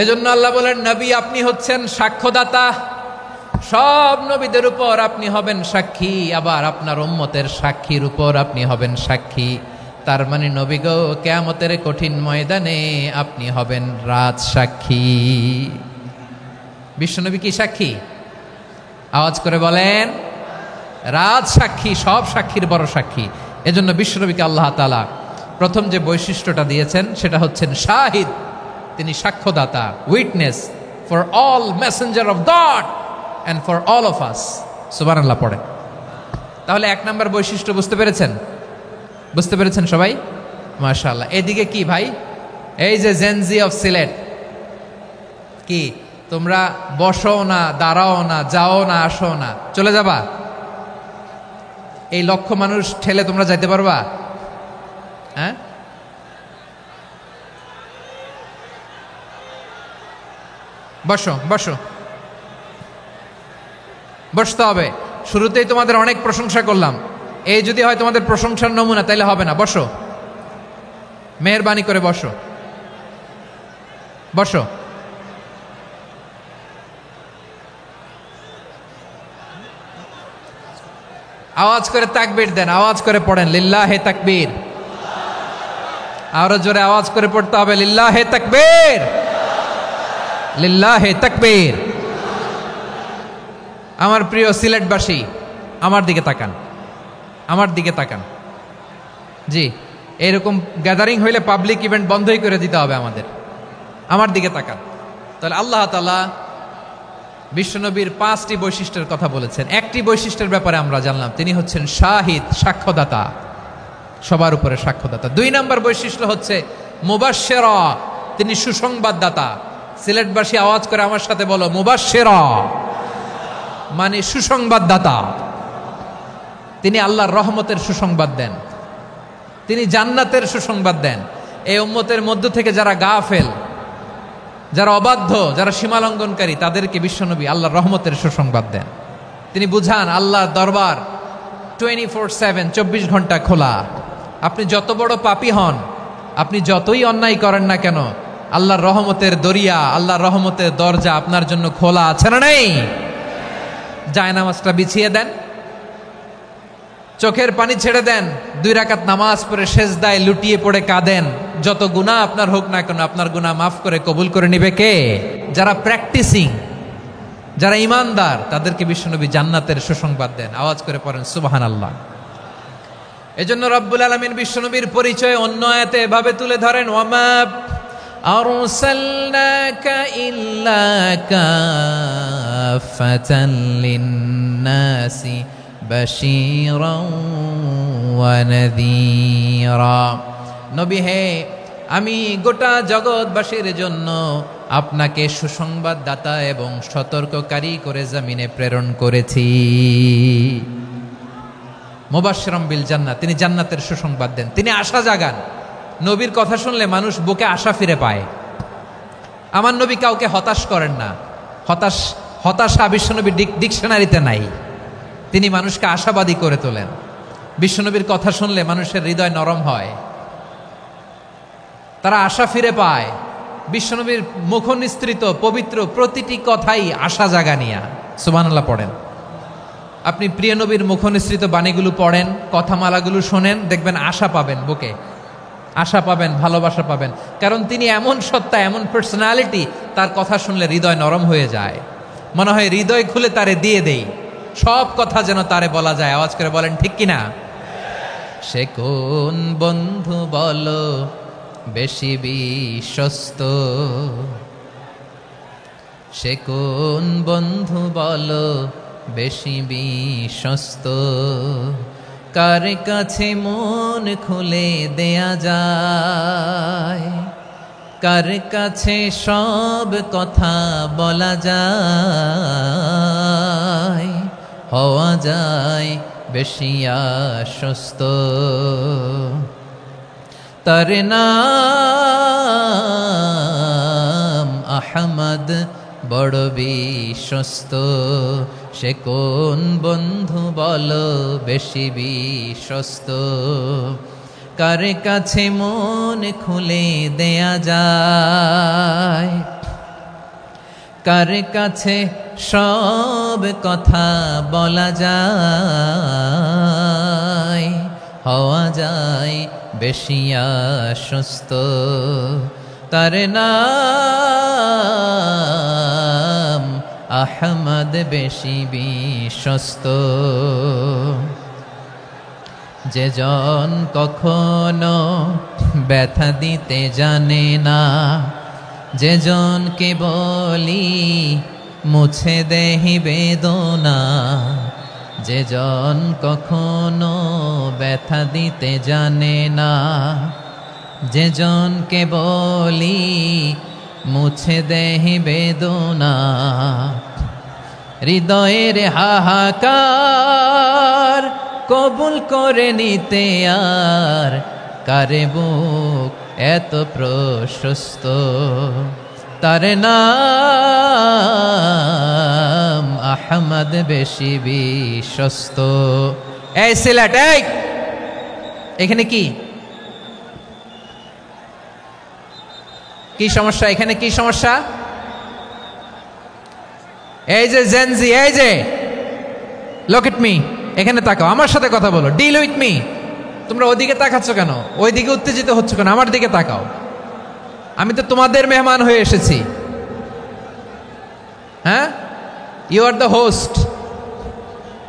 এজন্য আল্লাহ বলেন, নবী আপনি হচ্ছেন সাক্ষ্যদাতা, সব নবীদের উপর আপনি হবেন সাক্ষী, আবার আপনার উম্মতের সাক্ষীর উপর আপনি হবেন সাক্ষী। তার মানে নবী গো, কিয়ামতের কঠিন ময়দানে আপনি হবেন রাজ সাক্ষী। বিশ্বনবী কি সাক্ষী? আওয়াজ করে বলেন রাজ সাক্ষী, সব সাক্ষীর বড় সাক্ষী। এজন্য বিশ্বনবীকে আল্লাহ তাআলা প্রথম যে বৈশিষ্ট্যটা দিয়েছেন সেটা হচ্ছেন শাহিদ। তিনি সাক্ষ্যদাতা, witness for all messenger of God and for all of us. সুবহানাল্লাহ পড়েন। তাহলে এক নাম্বার বৈশিষ্ট্য বুঝতে পেরেছেন? বুঝতে পেরেছেন সবাই? মাশাআল্লাহ। এদিকে কি ভাই, এই যে জেনজি অফ সিলেট, কি তোমরা বসো না, দাঁড়াও না, যাও না, আসো না, চলে যাবা? এই লক্ষ মানুষ ঠেলে তোমরা যাইতে পারবা? হ্যাঁ, বসো বসো, বসতে হবে। শুরুতেই তোমাদের অনেক প্রশংসা করলাম, এই যদি হয় তোমাদের প্রশংসার নমুনা তাইলে হবে না। বসো, মেহেরবানি করে বসো, বসো। আওয়াজ করে তাকবীর দেন, আওয়াজ করে পড়েন লিল্লাহে তাকবীর। আরো জোরে আওয়াজ করে পড়তে হবে লিল্লাহে তাকবীর, লিল্লাহে তাকবীর। আমার প্রিয় সিলেটবাসী, আমার দিকে তাকান, আমার দিকে তাকান। জি, এরকম গ্যাদারিং হইলে পাবলিক ইভেন্ট বন্ধই করে দিতে হবে আমাদের। আমার দিকে তাকান। তাহলে আল্লাহ তাআলা বিশ্বনবীর 5টি বৈশিষ্ট্যের কথা বলেছেন। একটি বৈশিষ্ট্যের ব্যাপারে আমরা জানলাম, তিনি হচ্ছেন শাহিদ, সাক্ষ্যদাতা, সবার উপরে সাক্ষ্যদাতা। 2 নম্বর বৈশিষ্ট্য হচ্ছে মুবাশশিরা, তিনি সুসংবাদদাতা। সিলেটবাসী আওয়াজ করে আমার সাথে বলো মুবাশশিরা, মানে সুসংবাদদাতা। তিনি আল্লাহর রহমতের সুসংবাদ দেন, তিনি জান্নাতের সুসংবাদ দেন। এই উম্মতের মধ্য থেকে যারা গাফেল, যারা অবাধ্য, যারা সীমালঙ্ঘনকারী, তাদেরকে বিশ্বনবী আল্লাহর রহমতের সুসংবাদ দেন। তিনি বুঝান আল্লাহর দরবার 24/7, 24 ঘন্টা খোলা। আপনি যত বড় পাপী হন, আপনি যতই অন্যায় করেন না কেন, আল্লাহর রহমতের দরিয়া, আল্লাহর রহমতের দরজা আপনার জন্য খোলা আছে না নেই? জায়নামাজটা বিছিয়ে দেন, চোখের পানি ছেড়ে দেন, 2 রাকাত নামাজ পড়ে সেজদায় লুটিয়ে পড়ে কাঁদেন। যত গুনাহ আপনার হোক না কেন, আপনার গুনাহ মাফ করে কবুল করে নিবে কে? যারা প্র্যাকটিসিং, যারা ইমানদার, তাদেরকে বিশ্বনবী জান্নাতের সুসংবাদ দেন। আওয়াজ করে পড়েন সুবহানাল্লাহ। এজন্য রব্বুল আলামিন বিশ্বনবীর পরিচয় অন্য আয়াতে এভাবে তুলে ধরেন, ওয়ামা আরসালনাকা ইল্লা কাফাতান লিন-নাসি বাশীরাও ওয়া নাযীরা। নবী হে, আমি গোটা জগৎবাসীর জন্য আপনাকে সুসংবাদদাতা এবং সতর্ককারী করে জমিনে প্রেরণ করেছি। মুবাশশিরাম বিল জান্নাত, তিনি জান্নাতের সুসংবাদ দেন, তিনি আশা জাগান। নবীর কথা শুনলে মানুষ বুকে আশা ফিরে পায়। আমার নবী কাউকে হতাশ করেন না। হতাশা বিশ্বনবীর ডিকশনারিতে নাই। তিনি মানুষকে আশাবাদী করে তোলেন। বিশ্বনবীর কথা শুনলে মানুষের হৃদয় নরম হয়, তারা আশা ফিরে পায়। বিশ্বনবীর মুখ নিঃসৃত পবিত্র প্রতিটি কথাই আশা জাগানিয়া। সুবহানাল্লাহ পড়েন। আপনি প্রিয় নবীর মুখ নিঃসৃত বাণীগুলো পড়েন, কথামালাগুলো শোনেন, দেখবেন আশা পাবেন, বুকে আশা পাবেন, ভালোবাসা পাবেন। কারণ তিনি এমন সত্তা, এমন পার্সোনালিটি, তার কথা শুনলে হৃদয় নরম হয়ে যায়। মনে হয় হৃদয় খুলে তারে দিয়ে দেই, সব কথা যেন তারে বলা যায়। আওয়াজ করে বলেন ঠিক কিনা? সে কোন বন্ধু বলো বেশি বিশ্বস্ত, সে কোন বন্ধু বলো বেশি বিশ্বস্ত, কার কাছে মন খুলে দেয়া যায়, কার কাছে সব কথা বলা যায়, হওয়া যায় বেশি আশ্বস্ত। তার নাম আহমদ, বড় বিশ্বস্ত। সে কোন বন্ধু বলো বেশি বিশ্বস্ত, কার কাছে মন খুলে দেয়া যায়, কার কাছে সব কথা বলা যায়, হওয়া যায় বেশি আশ্বস্ত। তার নাম আহমদ, বেশি বিশ্বস্ত। যে জন কখনো ব্যথা দিতে জানে না, যে জনকে বলি মুছে দেহি বেদনা, যে জন কখনো ব্যথা দিতে জানে না, যে জনকে বলি মুছে দেহি বেদনা, হৃদয়ের হাহাকার কবুল করে নিতে আর কারে বুক এত প্রশস্ত। তার নাম আহমদ, বেশি বিশ্বস্ত। এই সিলেট, এই এখানে কি কি সমস্যা? এখানে কি সমস্যা? এই যে জেনজি, এই যে লুক এট মি, এখানে তাকাও, আমার সাথে কথা বলো, ডিল উইথ মি। তোমরা ওইদিকে তাকাচ্ছ কেন? ওইদিকে উত্তেজিত হচ্ছ কেন? আমার দিকে তাকাও। আমি তো তোমাদের মেহমান হয়ে এসেছি। হ্যাঁ, ইউ আর দ্য হোস্ট।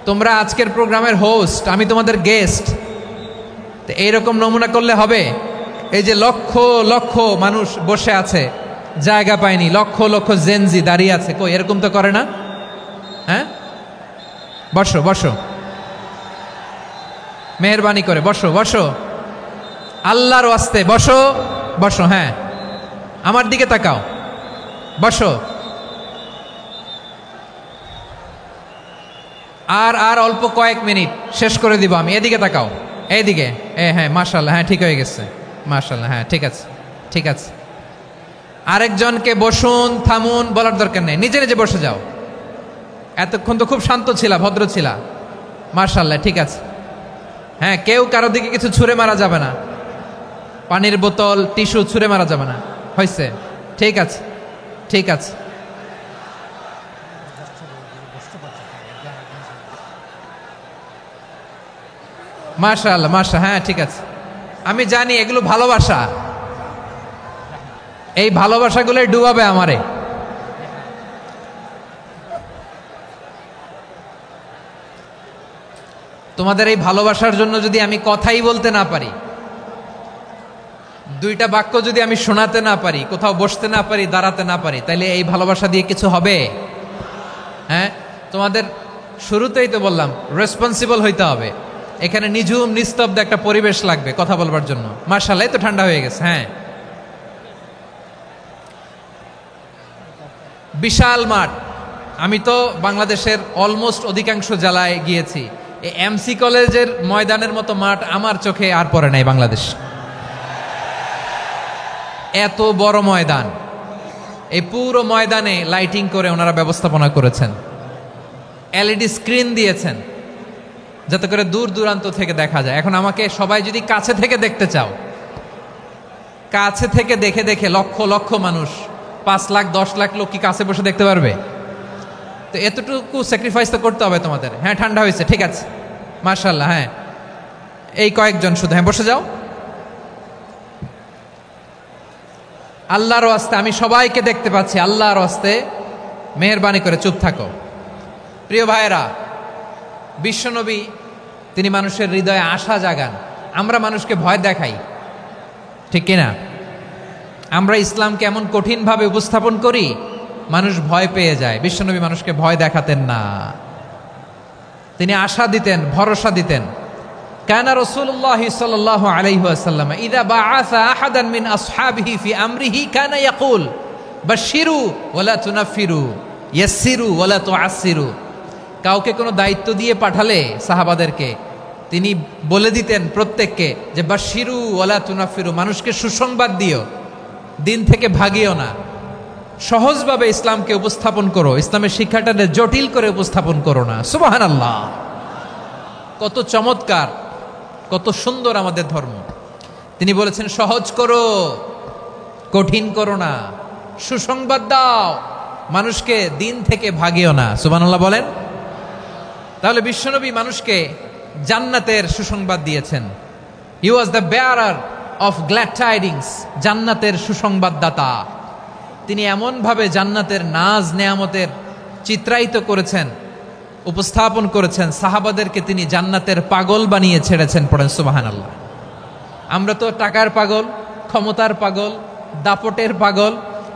তোমরা আজকের প্রোগ্রামের হোস্ট, আমি তোমাদের গেস্ট। তো এইরকম নমুনা করলে হবে? এই যে লক্ষ লক্ষ মানুষ বসে আছে, জায়গা পায়নি, লক্ষ লক্ষ জেনজি দাঁড়িয়ে আছে, কই এরকম তো করে না? হ্যাঁ, বসো বসো, মেহরবানি করে বসো বসো, আল্লাহর ওয়াস্তে বসো বসো। হ্যাঁ, আমার দিকে তাকাও, বসো। আর অল্প কয়েক মিনিট, শেষ করে দিব আমি। এদিকে তাকাও, এইদিকে। হ্যাঁ, মাশাআল্লাহ, হ্যাঁ ঠিক হয়ে গেছে, মাশাআল্লাহ, হ্যাঁ ঠিক আছে, ঠিক আছে। আরেকজনকে বসুন, থামুন বলার দরকার নেই, নিজে নিজে বসে যাও। এতক্ষণ তো খুব শান্ত ছিলা, ভদ্র ছিলা, মাশাআল্লাহ, ঠিক আছে। হ্যাঁ, কেউ কারো দিকে কিছু ছুঁড়ে মারা যাবে না, পানির বোতল, টিস্যু ছুঁড়ে মারা যাবে না, হয়েছে? ঠিক আছে, ঠিক আছে। মাশাআল্লাহ, হ্যাঁ ঠিক আছে। আমি জানি এগুলো ভালোবাসা, এই ভালোবাসাগুলোই ডুবাবে আমারে। তোমাদের এই ভালোবাসার জন্য যদি আমি কথাই বলতে না পারি, দুইটা বাক্য যদি আমি শোনাতে না পারি, কোথাও বসতে না পারি, দাঁড়াতে না পারি, তাইলে এই ভালোবাসা দিয়ে কিছু হবে? হ্যাঁ, তোমাদের শুরুতেই তো বললাম রেসপন্সিবল হইতে হবে। এখানে নিঝুম নিস্তব্ধ একটা পরিবেশ লাগবে কথা বলবার জন্য। মাশাআল্লাহ, তো ঠান্ডা হয়ে গেছে। হ্যাঁ, বিশাল মাঠ। আমি তো বাংলাদেশের অলমোস্ট অধিকাংশ জেলায় গিয়েছি, এই এমসি কলেজের ময়দানের মতো মাঠ আমার চোখে আর পড়ে নাই বাংলাদেশ। এত বড় ময়দান, এই পুরো ময়দানে লাইটিং করে ওনারা ব্যবস্থাপনা করেছেন, এলইডি স্ক্রিন দিয়েছেন যাতে করে দূর দূরান্ত থেকে দেখা যায়। এখন আমাকে সবাই যদি কাছে থেকে দেখতে চাও, কাছে থেকে দেখে দেখে লক্ষ লক্ষ মানুষ, 5 লাখ 10 লাখ লোক কি কাছে বসে দেখতে পারবে? তো এতটুকু স্যাক্রিফাইস তো করতে হবে তোমাদের। হ্যাঁ, ঠান্ডা হয়েছে, ঠিক আছে, মাশাআল্লাহ। হ্যাঁ, এই কয়েকজন শুধু, হ্যাঁ বসে যাও। আল্লাহর ওয়াস্তে আমি সবাইকে দেখতে পাচ্ছি, আল্লাহর ওয়াস্তে মেহেরবানি করে চুপ থাকো। প্রিয় ভাইয়েরা, বিশ্বনবী তিনি মানুষের হৃদয়ে আশা জাগান। আমরা মানুষকে ভয় দেখাই, ঠিক কিনা? আমরা ইসলামকে এমন কঠিনভাবে উপস্থাপন করি, মানুষ ভয় পেয়ে যায়। বিশ্বনবী মানুষকে ভয় দেখাতেন না, তিনি আশা দিতেন, ভরসা দিতেন। কানা রাসূলুল্লাহ সাল্লাল্লাহু আলাইহি ওয়াসাল্লাম ইযা বাআসা আহাদান মিন আসহাবিহি ফি আমরিহি কানা ইয়াকুল বাশশিরু ওয়ালা তুনাফিরু ইয়াসসিরু ওয়ালা তুআসসিরু। কাউকে কোনো দায়িত্ব দিয়ে পাঠালে সাহাবাদেরকে তিনি বলে দিতেন প্রত্যেককে যে বাশশিরু ওয়ালা তুনাফিরু, মানুষকে সুসংবাদ দিও, দিন থেকে ভাগিও না, সহজভাবে ইসলামকে উপস্থাপন করো, ইসলামের শিক্ষাটাকে জটিল করে উপস্থাপন করো না। সুবহানাল্লাহ, কত চমৎকার, কত সুন্দর আমাদের ধর্ম। তিনি বলেছেন সহজ করো, কঠিন করো না, সুসংবাদ দাও, মানুষকে দিন থেকে ভাগিও না। সুবহানাল্লাহ বলেন। তাহলে বিশ্বনবী মানুষকে জান্নাতের সুসংবাদ দিয়েছেন। He was the bearer of glad tidings, জান্নাতের সুসংবাদদাতা। তিনি এমনভাবে জান্নাতের নাজ নেয়ামতের চিত্রায়িত করেছেন, উপস্থাপন করেছেন, সাহাবাদেরকে তিনি জান্নাতের পাগল বানিয়ে ছেড়েছেন। পড়েন সুবহানাল্লাহ। আমরা তো টাকার পাগল, ক্ষমতার পাগল, দাপটের পাগল।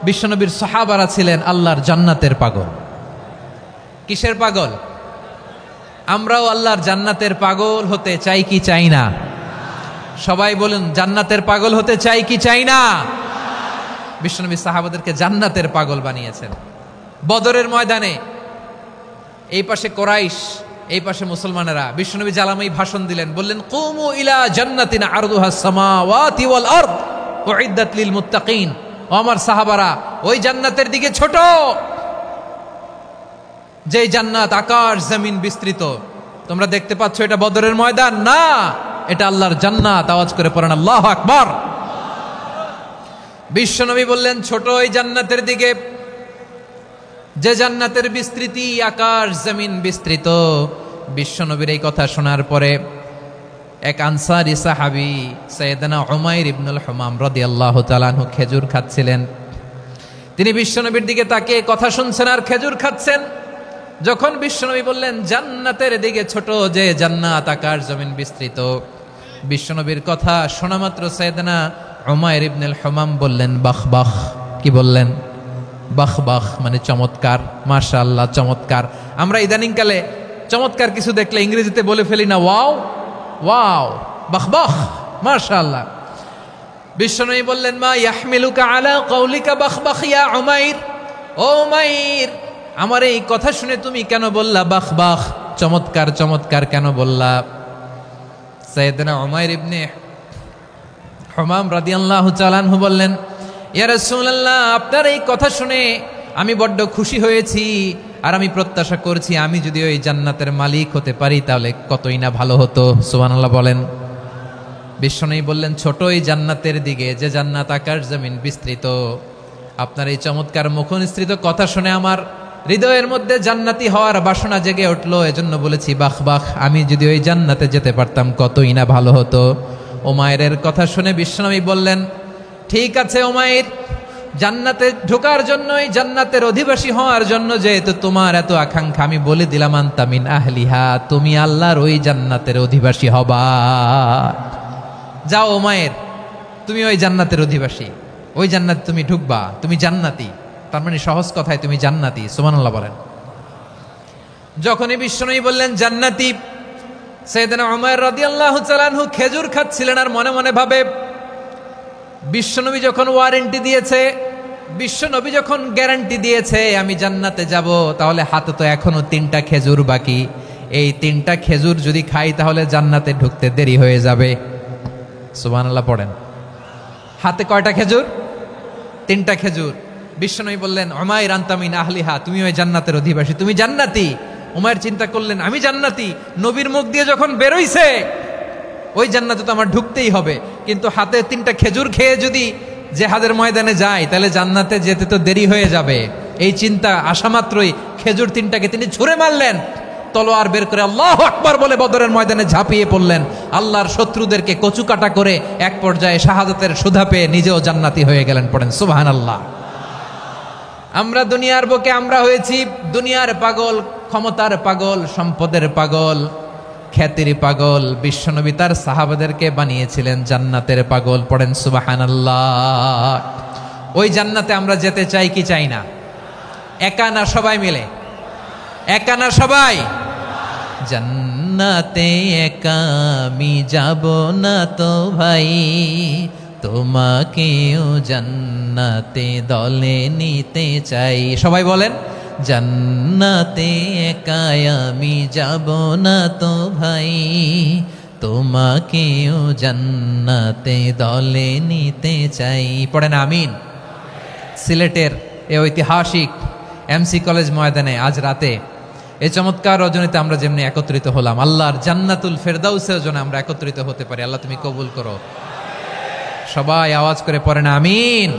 বিশ্বনবীর সাহাবারা ছিলেন আল্লাহর জান্নাতের পাগল। কিসের পাগল? আমরাও আল্লাহর জান্নাতের পাগল হতে চাই কি চাই না? সবাই বলুন, জান্নাতের পাগল হতে চাই কি চাই না? বিশ্বনবী সাহাবাদেরকে জান্নাতের পাগল বানিয়েছেন। বদরের ময়দানে এই পাশে কোরাইশ, এই পাশে মুসলমানেরা। বিশ্বনবী জালামাই ভাষণ দিলেন, বললেন কুমু ইলা জান্নাতিন আরদুহাস সামাওয়াতি ওয়াল আরদ উইদ্দাত লিল মুত্তাকিন। ও আমার সাহাবারা, ওই জান্নাতের দিকে ছোট, যে জান্নাত আকাশ জমিন বিস্তৃত। তোমরা দেখতে পাচ্ছ এটা বদরের ময়দান না, এটা আল্লাহর জান্নাত। আওয়াজ করে পড়েন আল্লাহু আকবার। বিশ্বনবী বললেন ছোট ওই জান্নাতের দিকে, যে জান্নাতের বিস্তৃতি আকাশ জমিন বিস্তৃত। বিশ্বনবীর এই কথা শোনার পরে এক আনসারী সাহাবী সাইয়েদনা উমাইর ইবনুল হুমাম রাদিয়াল্লাহু তাআলা আনহু খেজুর খাচ্ছিলেন। তিনি বিশ্বনবীর দিকে তাকিয়ে কথা শুনছেন আর খেজুর খাচ্ছেন। যখন বিশ্বনবী বললেন জান্নাতের দিকে ছোট, যে জান্নাত আকাশ জমিন বিস্তৃত, বিশ্বনবীর কথা শোনা মাত্র সাইয়েদনা উমাইর ইবনুল হুমাম বললেন বাহ বাহ। কি বললেন? বাহ বাহ, মানে চমৎকার, মাশাআল্লাহ, চমৎকার। আমরা ইদানিং কালে চমৎকার কিছু দেখলে ইংরেজিতে বলে ফেলি না ওয়াও ওয়াও, বাহ বাহ, মাশাআল্লাহ। বিশ্বনবী বললেন মা ইয়াহমিলুকা আলা কওলিকা বাহ বাহ ইয়া উমাইর। ও উমাইর, আমার এই কথা শুনে তুমি কেন বললা বাহ বাহ, চমৎকার চমৎকার কেন বললা? সাইয়েদনা উমাইর ইবনে হুমাম রাদিয়াল্লাহু তাআলা আনহু বললেন ইয়া রাসূলুল্লাহ, আপনার এই কথা শুনে আমি বড্ড খুশি হয়েছি, আর আমি প্রত্যাশা করছি আমি যদি ওই জান্নাতের মালিক হতে পারি তাহলে কতই না ভালো হতো। সুবহানাল্লাহ বলেন। বিশ্বনবী বললেন ছোট ওই জান্নাতের দিকে, যে জান্নাত আকাশ জমিন বিস্তৃত। আপনার এই চমৎকার মুখনিসৃত কথা শুনে আমার হৃদয়ের মধ্যে জান্নাতি হওয়ার বাসনা জেগে উঠলো, এজন্য বলেছি বাহ বাহ, আমি যদি ওই জান্নাতে যেতে পারতাম কতই না ভালো হতো। উমাইরের কথা শুনে বিশ্বনবী বললেন ঠিক আছে উমাইর, জান্নাতে ঢোকার জন্যই, জান্নাতের অধিবাসী হওয়ার জন্য যেহেতু তোমার এত আকাঙ্ক্ষা, আমি বলে দিলাম আনতা মিন আহলিহা, তুমি আল্লাহর ওই জান্নাতের অধিবাসী হবা। যাও উমাইর, তুমি ওই জান্নাতের অধিবাসী, ওই জান্নাতে তুমি ঢুকবা, তুমি জান্নাতি। তার মানে সহজ কথায় তুমি জান্নাতি। সুবহানাল্লাহ বলেন। যখনই বিশ্বনবী বললেন জান্নাতি, সাইয়েদনা উমাইর রাদিয়াল্লাহু তাআলা আনহু খেজুর খাচ্ছিলেন আর মনে মনে ভাবে বিশ্বনবী যখন ওয়ারেন্টি দিয়েছে, বিশ্বনবী যখন গ্যারান্টি দিয়েছে আমি জান্নাতে যাব, তাহলে হাতে তো এখনো 3টা খেজুর বাকি। এই 3টা খেজুর যদি খাই তাহলে জান্নাতে ঢুকতে দেরি হয়ে যাবে। সুবহানাল্লাহ পড়েন। হাতে কয়টা খেজুর? 3টা খেজুর। বিশ্বনবী বললেন, উমাইর আনতা মিন আহলিহা, তুমি ওই জান্নাতের অধিবাসী, তুমি জান্নাতি। উমাইর চিন্তা করলেন, আমি জান্নাতি, নবীর মুখ দিয়ে যখন বেরোইছে ওই জান্নাতে তো আমার ঢুকতেই হবে, কিন্তু হাতে 3টা খেজুর খেয়ে যদি জিহাদের ময়দানে যাই তাহলে জান্নাতে যেতে তো দেরি হয়ে যাবে। এই চিন্তা আসা মাত্রই খেজুর 3টাকে তিনি ছুঁড়ে মারলেন, তলোয়ার বের করে আল্লাহু আকবার বলে বদরের ময়দানে ঝাঁপিয়ে পড়লেন। আল্লাহর শত্রুদেরকে কচুকাটা করে এক পর্যায়ে শাহাদাতের সুধা পেয়ে নিজেও জান্নাতি হয়ে গেলেন। পড়েন সুবহানাল্লাহ। আমরা দুনিয়ার বুকে আমরা হয়েছি দুনিয়ার পাগল, ক্ষমতার পাগল, সম্পদের পাগল, খ্যাতির পাগল। বিশ্বনবী তার সাহাবাদেরকে বানিয়েছিলেন জান্নাতের পাগল। পড়েন সুবহানাল্লাহ। ওই জান্নাতে আমরা যেতে চাই কি চাই না? একা না সবাই মিলে? একা না সবাই? জান্নাতে একা আমি যাব না তো ভাই, তোমাকেও জান্নাতে দলে নিতে চাই। সবাই বলেন, জান্নাতে একা আমি যাব না তো ভাই, তোমাকেও জান্নাতে দলে নিতে চাই। পড়েন আমিন। সিলেটের এ ঐতিহাসিক এমসি কলেজ ময়দানে আজ রাতে এই চমৎকার রজনীতে আমরা যেমনি একত্রিত হলাম, আল্লাহর জান্নাতুল ফেরদাউসের জন্য আমরা একত্রিত হতে পারি। আল্লাহ তুমি কবুল করো। সবাই আওয়াজ করে পড়েন আমিন।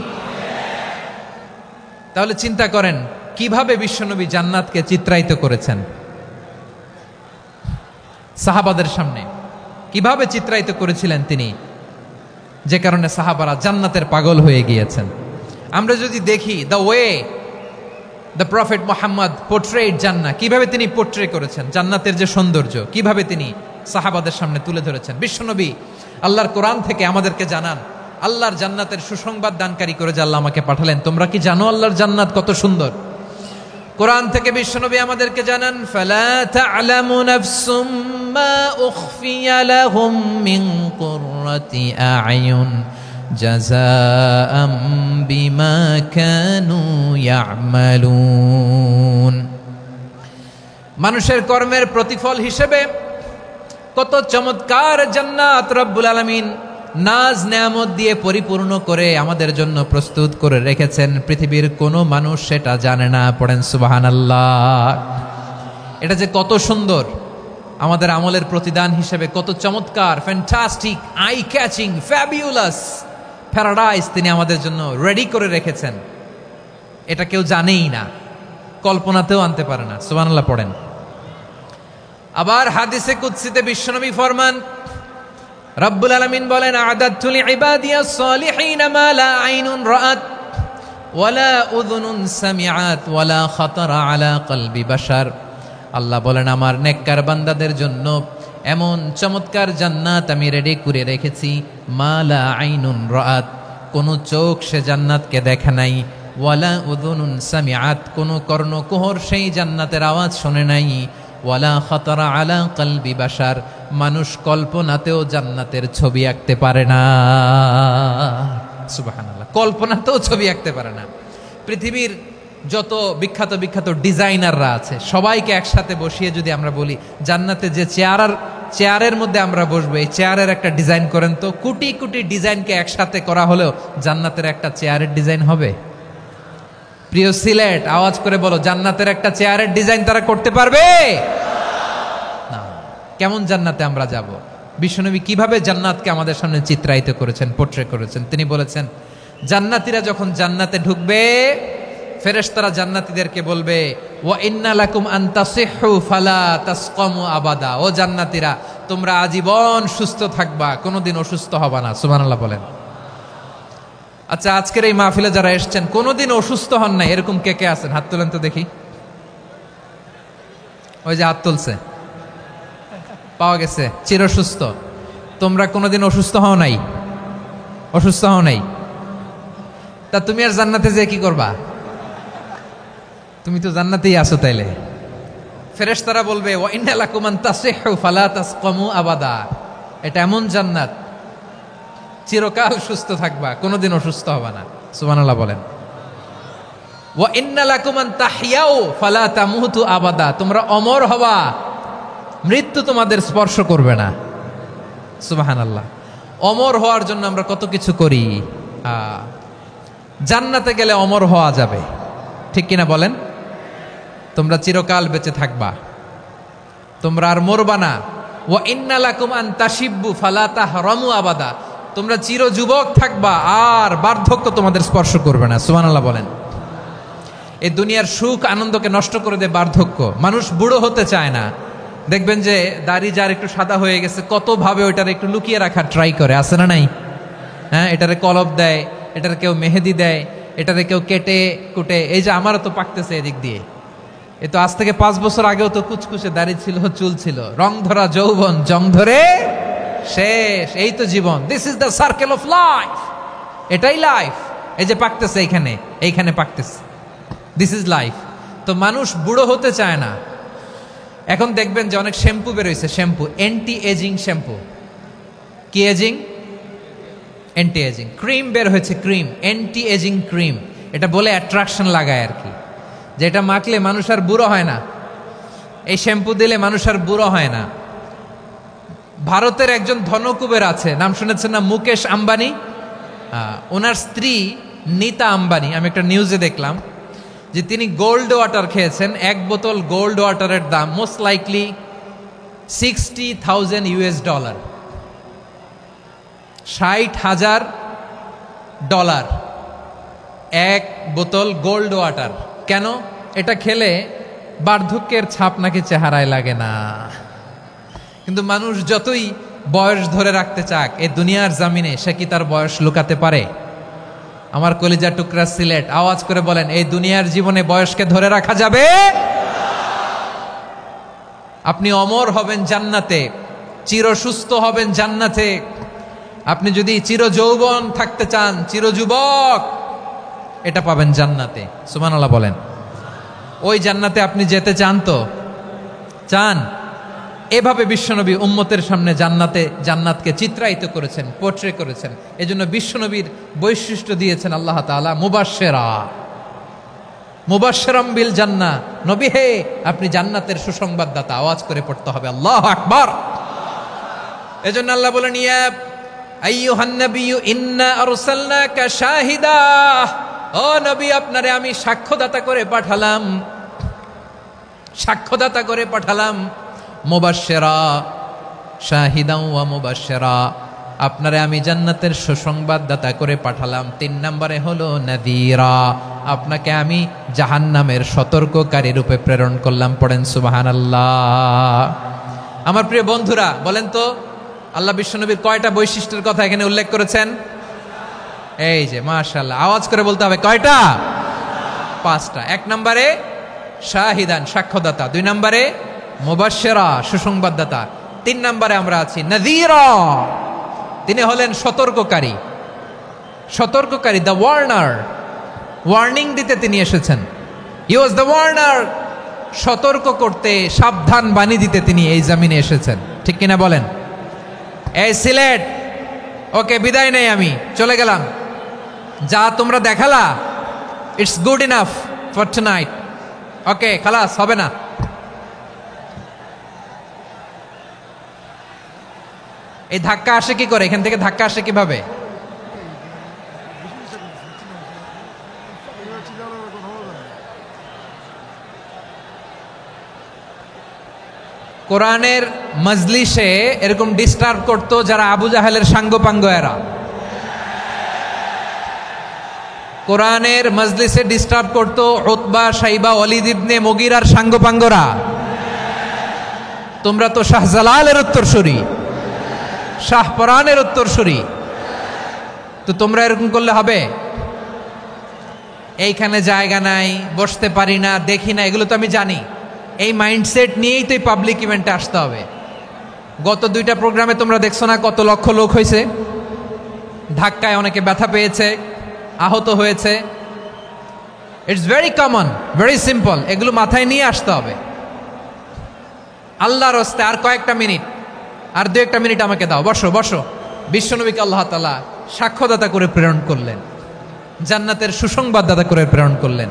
তাহলে চিন্তা করেন কিভাবে বিশ্বনবী জান্নাতকে চিত্রায়িত করেছেন সাহাবাদের সামনে, কিভাবে চিত্রায়িত করেছিলেন তিনি, যে কারণে সাহাবারা জান্নাতের পাগল হয়ে গিয়েছেন। আমরা যদি দেখি the way the prophet Muhammad portrait জান্নাত, কিভাবে তিনি পোর্ট্রে করেছেন জান্নাতের যে সৌন্দর্য, কিভাবে তিনি সাহাবাদের সামনে তুলে ধরেছেন। বিশ্বনবী আল্লাহর কোরআন থেকে আমাদেরকে জানান, আল্লাহর জান্নাতের সুসংবাদ দানকারী করে যে আল্লাহ আমাকে পাঠালেন। তোমরা কি জানো আল্লাহর জান্নাত কত সুন্দর? কোরআন থেকে বিশ্বনবী আমাদেরকে জানান, ফালা তা'লামু নাফসুম মা উখফিয়া লাহুম মিন কুররাতি আ'য়ুন জাযাআম বিমা কানু ইয়া'মালুন। মানুষের কর্মের প্রতিফল হিসেবে কত চমৎকার জান্নাত রব্বুল আলামিন নাজ নেয়ামত দিয়ে পরিপূর্ণ করে আমাদের জন্য প্রস্তুত করে রেখেছেন। পৃথিবীর কোনো মানুষ সেটা জানে না। পড়েন সুবহানাল্লাহ। এটা যে কত সুন্দর, আমাদের আমলের প্রতিদান হিসেবে কত চমৎকার, fantastic, eye catching, fabulous paradise তিনি আমাদের জন্য রেডি করে রেখেছেন। এটা কেউ জানেই না, কল্পনাতেও আনতে পারে না। সুবহানাল্লাহ পড়েন। আবার হাদিসে কুদসিতে বিশ্বনবী ফরমান, রব্বুল আলামিন বলেন, আ'দাদতু লিইবাদিয়াস সালিহিন মা লা আইনুন রাআত ওয়ালা উযুনুন সামিআত ওয়ালা খাতারা আলা কলবি বাশার। আল্লাহ বলেন, আমার নেককার বান্দাদের জন্য এমন চমৎকার জান্নাত আমি রেডি করে রেখেছি, মা লা আইনুন রাআত, কোন চোখ সে জান্নাতকে দেখে নাই, ওয়ালা উযুনুন সামিআত, কোন কর্ণকুহর সেই জান্নাতের আওয়াজ শুনে নাই, ওয়ালা খাতারা আলা কলবি বাশার, মানুষ কল্পনাতেও জান্নাতের ছবি আঁকতে পারে না। সুবহানাল্লাহ, কল্পনাতেও ছবি আঁকতে পারে না। পৃথিবীর যত বিখ্যাত বিখ্যাত ডিজাইনাররা আছে সবাইকে একসাথে বসিয়ে যদি আমরা বলি জান্নাতে যে চেয়ারের মধ্যে আমরা বসবো, এই চেয়ারের একটা ডিজাইন করেন তো, কোটি কোটি ডিজাইনকে একসাথে করা হলেও জান্নাতের একটা চেয়ারের ডিজাইন হবে? প্রিয় সিলেট, আওয়াজ করে বলো, জান্নাতের একটা চেয়ারের ডিজাইন তারা করতে পারবে না। কেমন জান্নাতে আমরা যাব? বিশ্বনবী কিভাবে জান্নাতকে আমাদের সামনে চিত্রায়িত করেছেন, পোর্ট্রে করেছেন। তিনি বলেছেন, জান্নাতীরা যখন জান্নাতে ঢুকবে, ফেরেশতারা জান্নাতীদেরকে বলবে, ওয়া ইন্না লাকুম আন তাসিহু ফালা তাসকামু আবাদা। ও জান্নাতীরা, তোমরা আজীবন সুস্থ থাকবা, কোনোদিন অসুস্থ হবা না। সুবহানাল্লাহ বলেন। আচ্ছা, আজকের এই মাহফিলে যারা এসেছেন কোনোদিন অসুস্থ হন নাই, এরকম কে কে আছেন? হাত তোলেন তো দেখি। ওই যে হাত তুলছে, পাওয়া গেছে, চির সুস্থ। তোমরা কোনোদিন অসুস্থ হও নাই? অসুস্থ হও নাই? তা তুমি আর জান্নাতে যে কি করবা? তুমি তো জান্নাতেই আছো। তাইলে ফেরেশতারা বলবে, ওয়া ইন্না লাকুম আন তাসিহু ফালা তাসকামু আবাদা। এটা এমন জান্নাত, চিরকাল সুস্থ থাকবা, কোনোদিন অসুস্থ হবে না। সুবহানাল্লাহ বলেন। ওয়া ইন্না লাকুম আন তাহইয়াউ ফালা তামুতু আবাদা। তোমরা অমর হবা, মৃত্যু তোমাদের স্পর্শ করবে না। সুবহানাল্লাহ। অমর হওয়ার জন্য আমরা কত কিছু করি। জান্নাতে গেলে অমর হওয়া যাবে, ঠিক কিনা বলেন? তোমরা চিরকাল বেঁচে থাকবা, তোমরা আর মরবা না। ওয়া ইন্না লাকুম আন তাশিব্বু ফালা তাহরামু আবাদা, তোমরা চির যুবক থাকবা, আর বার্ধক্য তোমাদের স্পর্শ করবে না। সুবহানাল্লাহ বলেন। এই দুনিয়ার সুখ আনন্দকে নষ্ট করে দেয় বার্ধক্য। মানুষ বুড়ো হতে চায় না। দেখবেন যে দাড়ি যার একটু সাদা হয়ে গেছে, কত ভাবে ওইটার একটু লুকিয়ে রাখার ট্রাই করে, আছে না নাই? হ্যাঁ, এটারে কলব দেয়, এটারে কেউ মেহেদি দেয়, এটারে কেউ কেটে কুটে। এই যে আমারও তো পাকতেছে এদিক দিয়ে, এ তো আজ থেকে 5 বছর আগেও তো কুচকুচে দাড়ি ছিল, চুল ছিল, রং ধরা যৌবন জং ধরে শেষ। এই তো জীবন, this is the circle of life, এটাই লাইফ। এই যে পাকতেছে এইখানে, এইখানে পাকতেছে, দিস ইজ লাইফ। তো মানুষ বুড়ো হতে চায় না। এখন দেখবেন যে অনেক শ্যাম্পু বেরোইছে, শ্যাম্পু অ্যান্টি এজিং শ্যাম্পু। কি এজিং? Anti ageing. ক্রিম বের হয়েছে, ক্রিম, অ্যান্টি এজিং ক্রিম। এটা বলে অ্যাট্রাকশন লাগায় আর কি, যেটা মাখলে মানুষ আর বুড়ো হয় না। এই শ্যাম্পু দিলে মানুষ আর বুড়ো হয় না। ভারতের একজন ধনকুবের আছে, নাম শুনেছেন না? মুকেশ আম্বানি। ওনার স্ত্রী নীতা আম্বানি, আমি একটা নিউজে দেখলাম যে তিনি গোল্ড ওয়াটার খেয়েছেন। 1 বোতল গোল্ড ওয়াটারের দাম মোস্ট লাইকলি $60,000 $60,000 1 বোতল গোল্ড ওয়াটার। কেন? এটা খেলে বার্ধক্যের ছাপ নাকি চেহারায় লাগে না। কিন্তু মানুষ যতই বয়স ধরে রাখতে চাক এই দুনিয়ার জামিনে, সে কি তার বয়স লুকাতে পারে? আমার কলিজা টুকরা সিলেট, আওয়াজ করে বলেন, এই দুনিয়ার জীবনে বয়সকে ধরে রাখা যাবে? আপনি অমর হবেন জান্নাতে, চির সুস্থ হবেন জান্নাতে। আপনি যদি চির যৌবন থাকতে চান, চির যুবক, এটা পাবেন জান্নাতে। সুবহানাল্লাহ বলেন। ওই জান্নাতে আপনি যেতে চান তো? চান? এভাবে বিশ্বনবী উম্মতের সামনে জান্নাতকে চিত্রায়িত করেছেন, পোর্ট্রে করেছেন। এজন্য বিশ্বনবীর বৈশিষ্ট্য দিয়েছেন আল্লাহ তাআলা মুবাশশিরাম বিল জান্নাহ। নবী হে, আপনি জান্নাতের সুসংবাদদাতা। আওয়াজ করে পড়তে হবে আল্লাহু আকবার। এজন্য আল্লাহ বলেন, ইয়া আইয়ুহান নাবিয়্যু ইন্না আরসালনাকা শাহিদা, ও নবী, আপনারে আমি সাক্ষ্যদাতা করে পাঠালাম, সাক্ষ্যদাতা করে পাঠালাম। মুবাশশিরা, শাহিদাও ওয়া মুবাশশিরা, আপনারে আমি জান্নাতের সুসংবাদদাতা করে পাঠালাম। 3 নম্বরে হলো নাযীরা, আপনাকে আমি জাহান্নামের সতর্ককারী রূপে প্রেরণ করলাম। পড়েন সুবহানাল্লাহ। আমার প্রিয় বন্ধুরা, বলেন তো আল্লাহ বিশ্বনবীর কয়টা বৈশিষ্ট্যের কথা এখানে উল্লেখ করেছেন? এই যে মাশাআল্লাহ, আওয়াজ করে বলতে হবে, কয়টা? 5টা। 1 নম্বরে শাহিদান, সাক্ষ্যদাতা। 2 নম্বরে মুবাশশিরা, সুসংবাদদাতা। 3 নম্বরে আমরা আছি নাযীরা, তিনি হলেন সতর্ককারী। সতর্ককারী, দ্য ওয়ার্নার, ওয়ার্নিং দিতে তিনি এসেছেন। হি ওয়াজ দ্য ওয়ার্নার, সতর্ক করতে, সাবধান বাণী দিতে তিনি এই জমিনে এসেছেন। ঠিক কিনা বলেন? এই সিলেট, ওকে, বিদায় নেই, আমি চলে গেলাম। যা তোমরা দেখালা, it's good enough for tonight. Okay, খালাস, হবে না। এই ধাক্কা আসে কি করে? এখান থেকে ধাক্কা আসে কিভাবে? কোরআনের মজলিসে এরকম ডিস্টার্ব করতো যারা আবু জাহেলের সাঙ্গপাঙ্গ এরা। কোরআনের মজলিসে ডিস্টার্ব করতো উতবা, শাইবা, ওয়ালিদ ইবনে মুগীরার সাঙ্গপাঙ্গরা। তোমরা তো শাহজালালের উত্তরসূরি, শাহপরানের উত্তরসূরি, তো তোমরা এরকম করলে হবে? এইখানে জায়গা নাই, বসতে পারি না, দেখি না, এগুলো তো আমি জানি। এই মাইন্ডসেট নিয়েই তো এই পাবলিক ইভেন্টে আসতে হবে। গত 2টা প্রোগ্রামে তোমরা দেখছো না কত লক্ষ লোক হয়েছে? ধাক্কায় অনেকে ব্যথা পেয়েছে, আহত হয়েছে। It's very common, very simple. এগুলো মাথায় নিয়ে আসতে হবে। আল্লাহর রাস্তায় আর কয়েকটা মিনিট, আর 2-1টা মিনিট আমাকে দাও, বসো বসো। বিশ্বনবীকে আল্লাহ তাআলা সাক্ষ্যদাতা করে প্রেরণ করলেন, জান্নাতের সুসংবাদদাতা করে প্রেরণ করলেন,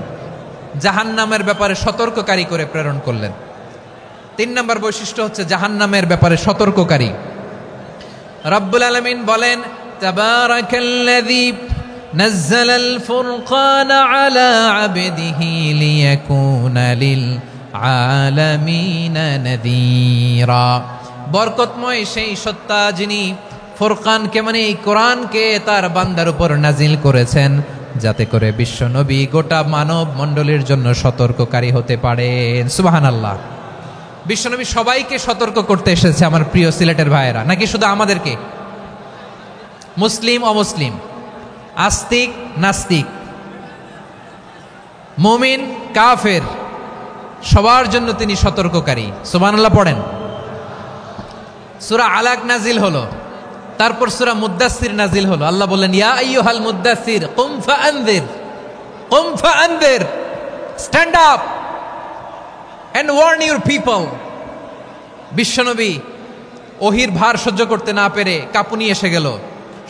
জাহান্নামের ব্যাপারে সতর্ককারী করে প্রেরণ করলেন। 3 নম্বর বৈশিষ্ট্য হচ্ছে জাহান্নামের ব্যাপারে সতর্ককারী। রব্বুল আলামিন বলেন, তাবারাকাল্লাযী নাজ্জালাল ফুরকান আলা আবদিহি লিয়াকুনা লিল আলামিনা নাযীরা। বরকতময় সেই সত্তা যিনি ফুরকানকে মানে এই কোরআনকে তার বান্দার উপর নাজিল করেছেন, যাতে করে বিশ্ব নবী গোটা মানব মণ্ডলীর জন্য সতর্ককারী হতে পারেন। সুবহানাল্লাহ। বিশ্বনবী সবাইকে সতর্ক করতে এসেছে আমার প্রিয় সিলেটের ভাইয়েরা, নাকি শুধু আমাদেরকে? মুসলিম অমুসলিম, আস্তিক নাস্তিক, মুমিন কাফের, সবার জন্য তিনি সতর্ককারী। সুবহানাল্লাহ পড়েন। সূরা আলাক নাজিল হলো, তারপর সূরা মুদ্দাসসির নাজিল হলো। আল্লাহ বললেন, ইয়া আইয়ুহাল মুদ্দাসসির কুম ফাআনযির, কুম ফাআনযির, stand up and warn your people. বিশ্বনবী ওহির ভার সহ্য করতে না পেরে কাঁপুনি এসে গেল,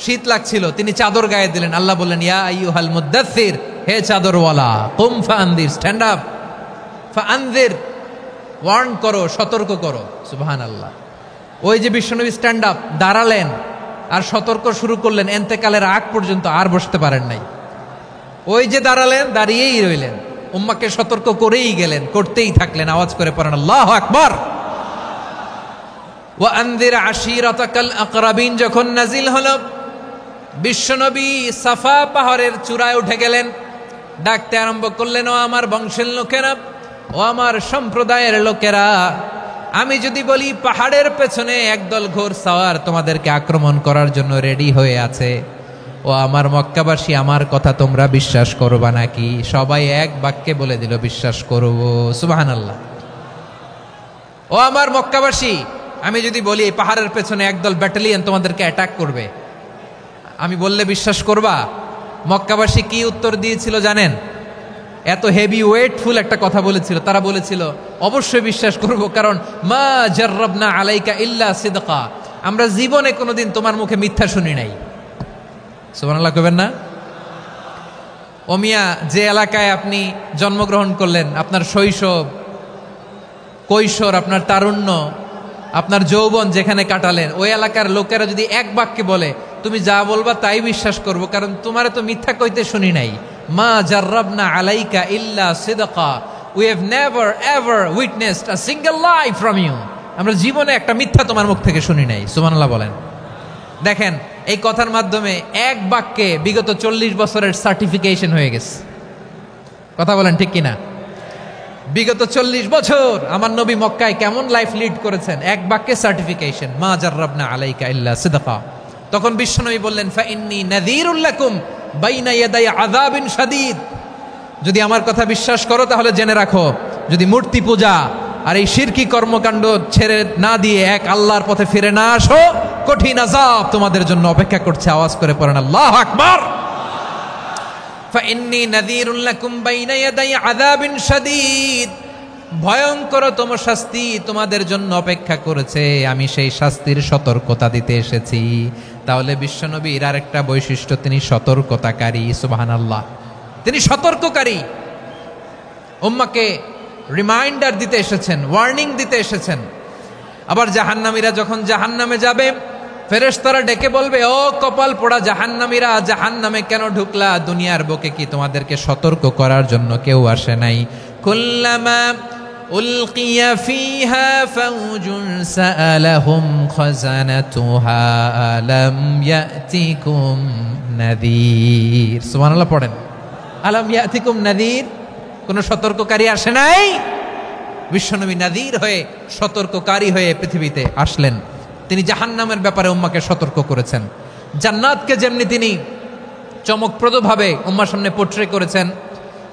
শীত লাগছিল, তিনি চাদর গায়ে দিলেন। আল্লাহ বললেন, ইয়া আইয়ুহাল মুদ্দাসসির, হে চাদরওয়ালা, কুম ফাআনযির, স্ট্যান্ড আপ, ফাআনযির, ওয়ার্ন করো, সতর্ক করো। সুবহানাল্লাহ। ওই যে বিশ্বনবী স্ট্যান্ড আপ, দাঁড়ালেন আর সতর্ক শুরু করলেন, এন্তেকালের আগ পর্যন্ত আর বসতে পারেন নাই। ওই যে দাঁড়ালেন, দাঁড়িয়েই রইলেন, উম্মাকে সতর্ক করেই গেলেন, করতেই থাকলেন। আওয়াজ করে পড়েন আল্লাহু আকবার। ওয়া আনযির আশীরাতাকাল আকরাবিন যখন নাজিল হলো, বিশ্বনবী সাফা পাহাড়ের চূড়ায় উঠে গেলেন, ডাকতে আরম্ভ করলেন, ও আমার বংশের লোকেরা, ও আমার সম্প্রদায়ের লোকেরা, আমি যদি বলি পাহাড়ের পেছনে একদল ঘোড়সাওয়ার তোমাদেরকে আক্রমণ করার জন্য রেডি হয়ে আছে, ও আমার মক্কাবাসী, আমার কথা তোমরা বিশ্বাস করবা নাকি? সবাই এক বাক্যে বলে দিল, বিশ্বাস করব। সুবহানাল্লাহ। ও আমার মক্কাবাসী, আমি যদি বলি এই পাহাড়ের পেছনে একদল ব্যাটালিয়ন তোমাদেরকে অ্যাটাক করবে, আমি বললে বিশ্বাস করবা? মক্কাবাসী কি উত্তর দিয়েছিল জানেন? এত হেভি ওয়েটফুল একটা কথা বলেছিল। তারা বলেছিল, অবশ্যই বিশ্বাস করব, কারণ মা জাররাবনা আলাইকা ইল্লা সিদকা, আমরা জীবনে কোনোদিন তোমার মুখে মিথ্যা শুনি নাই। সুবহানাল্লাহ কইবেন না? ও মিয়া, যে এলাকায় আপনি জন্মগ্রহণ করলেন, আপনার শৈশব, কৈশোর, আপনার তারুণ্য, আপনার যৌবন যেখানে কাটালেন, ওই এলাকার লোকেরা যদি এক বাক্যে বলে তুমি যা বলবা তাই বিশ্বাস করব, কারণ তোমারে তো মিথ্যা কইতে শুনি নাই। মা জাররাবনা আলাইকা ইল্লা সিদকা, we have never ever witnessed a single lie from you, আমরা জীবনে একটা মিথ্যা তোমার মুখ থেকে শুনি নাই। সুবহানাল্লাহ বলেন। দেখেন, এই কথার মাধ্যমে এক বাক্যে বিগত 40 বছরের সার্টিফিকেশন হয়ে গেছে। কথা বলেন ঠিক কিনা? বিগত 40 বছর আমার নবী মক্কায় কেমন লাইফ লিড করেছেন, এক বাক্যে সার্টিফিকেশন, মা জাররাবনা আলাইকা ইল্লা সিদকা। তখন বিশ্বনবী বললেন, ফাইন্নী নাযীরুল লাকুম বাইনা ইয়াদাই আযাবিন শাদীদ, যদি আমার কথা বিশ্বাস করো তাহলে জেনে রাখো, যদি মূর্তি পূজা আর এই শিরকি কর্মকাণ্ড ছেড়ে না দিয়ে এক আল্লাহর পথে ফিরে না আসো, কঠিন আযাব তোমাদের জন্য অপেক্ষা করছে। আওয়াজ করে পড়েন আল্লাহু আকবার। ফাইন্নী নাযীরুল লাকুম বাইনা ইয়াদাই আযাবিন শাদীদ, ভয়ঙ্করতম শাস্তি তোমাদের জন্য অপেক্ষা করেছে, আমি সেই শাস্তির সতর্কতা দিতে এসেছি। তাহলে বিশ্বনবীর আরেকটা বৈশিষ্ট্য, তিনি সতর্কতাকারী। সুবহানাল্লাহ। তিনি সতর্ককারী, উম্মাকে রিমাইন্ডার দিতে এসেছেন, ওয়ার্নিং দিতে এসেছেন। আবার জাহান্নামীরা যখন জাহান্নামে যাবে, ফেরেশতারা ডেকে বলবে, ও কপাল পোড়া জাহান্নামীরা, জাহান্নামে কেন ঢুকলা? দুনিয়ার বুকে কি তোমাদেরকে সতর্ক করার জন্য কেউ আসে নাই? কুল্লামা উলকিয়া ফিহা ফাউজুন সাআলাহুম খাযানাতুহা আলাম ইয়াতিকুম নাযীর। সুবহানাল্লাহ পড়েন। আলাম ইয়াতিকুম নাযীর, কোন সতর্ককারী আসে নাই? বিশ্বনবী নাযীর হয়ে, সতর্ককারী হয়ে পৃথিবীতে আসলেন। তিনি জাহান্নামের ব্যাপারে উম্মাকে সতর্ক করেছেন। জান্নাতকে যেমনি তিনি চমকপ্রদভাবে উম্মার সামনে পোট্রে করেছেন,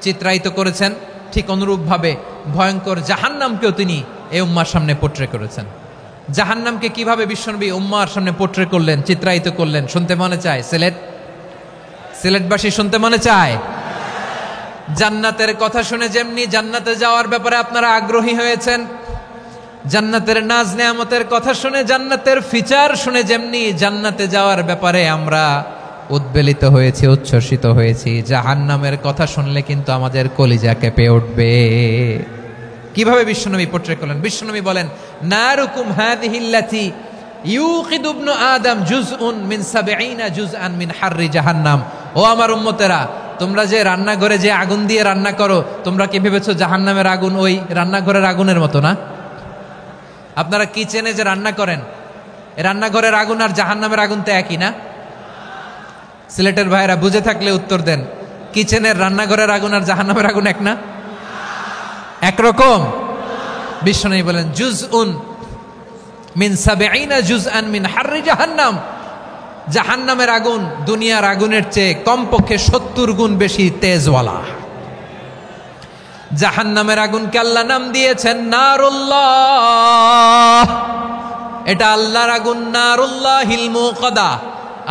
চিত্রায়িত করেছেন, ঠিক অনুরূপভাবে ভয়ঙ্কর জাহান্নামকেও তিনি এই উম্মার সামনে পোট্রে করেছেন। জাহান্নামকে কিভাবে বিশ্বনবী উম্মার সামনে পোট্রে করলেন, চিত্রায়িত করলেন, শুনতে মনে চায়? সিলেটবাসী শুনতে মনে চায়? জান্নাতের কথা শুনে যেমনি জান্নাতে যাওয়ার ব্যাপারে আপনারা আগ্রহী হয়েছেন, জান্নাতের নাজ নেয়ামতের কথা শুনে, জান্নাতের ফিচার শুনে যেমনি জান্নাতে যাওয়ার ব্যাপারে আমরা উদ্বেলিত হয়েছি, উচ্ছ্বসিত হয়েছি, জাহান্নামের কথা শুনলে কিন্তু আমাদের কলিজা কেঁপে উঠবে। কিভাবে বিশ্বনবী পোট্রে করলেন? বিশ্বনবী বলেন, নারুকুম হাযিহিল্লাতী ইউকিদু ইবনু আদম জুজউন মিন 70 জুজআন মিন হাররি জাহান্নাম ও আমার উম্মতেরা, তোমরা যে রান্নাঘরে যে আগুন দিয়ে রান্না করো, তোমরা কি ভেবেছো জাহান্নামের আগুন ওই রান্নাঘরের আগুনের মতো না? আপনারা কিচেনে যে রান্না করেন, রান্নাঘরের আগুন আর জাহান্নামের আগুন তো একই না? সিলেটের ভাইরা বুঝে থাকলে উত্তর দেন, কিচেনের রান্নাঘরের আগুন আর জাহান্নামের আগুন এক না? একরকম? বিশ্বনবী বলেন জুজউন মিন ৭০ জুজআন মিন হাররি জাহান্নাম। জাহান্নামের আগুন দুনিয়ার আগুনের চেয়ে কমপক্ষে ৭০ গুণ বেশি তেজওয়ালা। জাহান্নামের আগুনকে আল্লাহ নাম দিয়েছেন নারুল্লাহ। এটা আল্লাহর আগুন, নারুল্লাহিল মুকাদা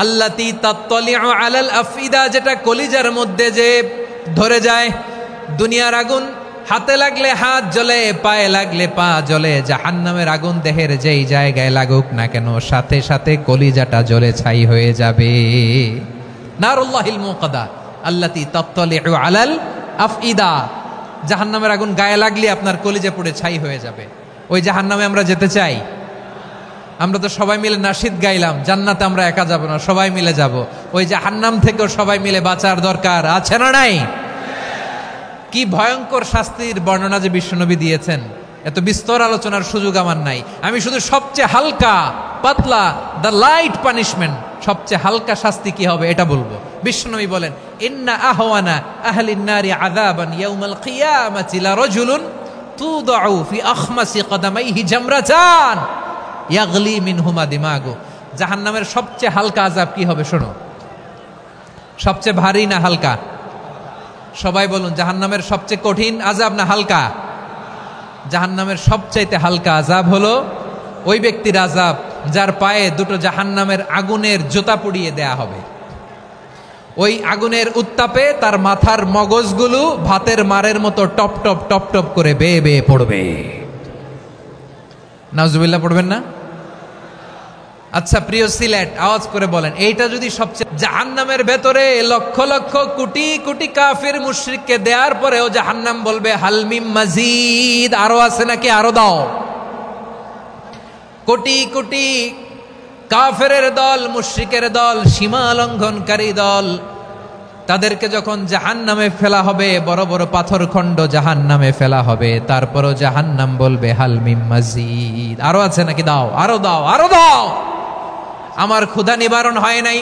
আল্লাতী তাত্তালিউ আলাল আফইদা, যেটা কলিজার মধ্যে যে ধরে যায়। দুনিয়ার আগুন হাতে লাগলে হাত জ্বলে, পায়ে লাগলে পা জ্বলে। জাহান্নামের আগুন দেহের যেই জায়গায় লাগুক না কেন, সাথে সাথে কলিজাটা জ্বলে ছাই হয়ে যাবে। নারুল্লাহিল মুকাদা আল্লাতী তাত্তালিউ আলাল আফইদা। জাহান্নামের আগুন গায়ে লাগলে আপনার কলিজা পুড়ে ছাই হয়ে যাবে। ওই জাহান্নামে আমরা যেতে চাই? আমরা তো সবাই মিলে নাশিদ গাইলাম, জান্নাতে আমরা একা যাব না, সবাই মিলে যাব। ওই জাহান্নাম থেকেও সবাই মিলে বাঁচার দরকার আছে না নাই? কি ভয়ঙ্কর শাস্তির বর্ণনা যে বিশ্বনবী দিয়েছেন, এত বিস্তর আলোচনার সুযোগ আমার নাই। আমি শুধু সবচেয়ে হালকা পাতলা, দ্য লাইট পানিশমেন্ট, সবচেয়ে হালকা শাস্তি কি হবে এটা বলবো। বিশ্বনবী বলেন ইন্না আহওয়ানা আহলিন নারি আযাবান ইয়াউমাল কিয়ামাতি লা রাজুলুন তুদাউ ফি আখমাসি কদামাইহি জামরাতান ইয়াগলি মিনহুমা দিমাগু। জাহান্নামের সবচেয়ে হালকা আযাব কি হবে শোনো। সবচেয়ে ভারী না হালকা? সবাই বলুন, জাহান্নামের সবচেয়ে কঠিন আযাব না হালকা? জাহান্নামের সবচাইতে হালকা আযাব হলো ওই ব্যক্তির আযাব যার পায়ে দুটো জাহান্নামের আগুনের জুতা পুড়িয়ে দেয়া হবে। ওই আগুনের উত্তাপে তার মাথার মগজগুলো ভাতের মারের মতো টপ টপ টপ টপ করে বেয়ে বেয়ে পড়বে। নাউজুবিল্লাহ পড়বেন না? আচ্ছা প্রিয় সিলেট, আওয়াজ করে বলেন, এইটা যদি সবচেয়ে, জাহান্নামের ভেতরে লক্ষ লক্ষ কোটি কোটি কাফির মুশরিককে দেওয়ার পরেও জাহান্নাম বলবে হাল মিম মাজিদ, আরো আছে নাকি, আরো দাও। কোটি কোটি কাফেরের দল, মুশরিকের দল, সীমা লঙ্ঘনকারী দল, তাদেরকে যখন জাহান্নামে ফেলা হবে, বড় বড় পাথর খণ্ড জাহান্নামে ফেলা হবে, তারপরও জাহান্নাম বলবে হাল মিম মাজিদ, আরো আছে নাকি, দাও, আরো দাও, আরো দাও। আমার ক্ষুধা নিবারণ হয় নাই।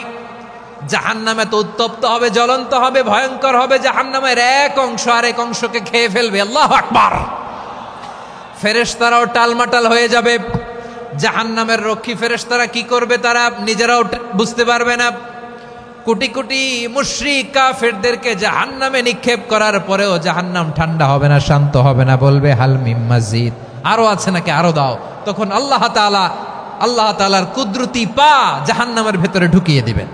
জাহান্নামে তো উত্তপ্ত হবে, জ্বলন্ত হবে, ভয়ঙ্কর হবে। জাহান্নামের এক অংশ আরেক অংশকে খেয়ে ফেলবে। আল্লাহু আকবার। ফেরেশতারাও টালমাটাল হয়ে যাবে। জাহান্নামের রক্ষী ফেরেশতারা কি করবে তারা নিজেরাও বুঝতে পারবে না। কোটি কোটি মুশরিক কাফেরদেরকে জাহান্নামে নিক্ষেপ করার পরেও জাহান্নাম ঠান্ডা হবে না, শান্ত হবে না, বলবে হাল মিম মাজিদ, আরো আছে নাকি, আরো দাও। তখন আল্লাহ তাআলার কুদরতি পা জাহান্নামের ভেতরে ঢুকিয়ে দিবেন।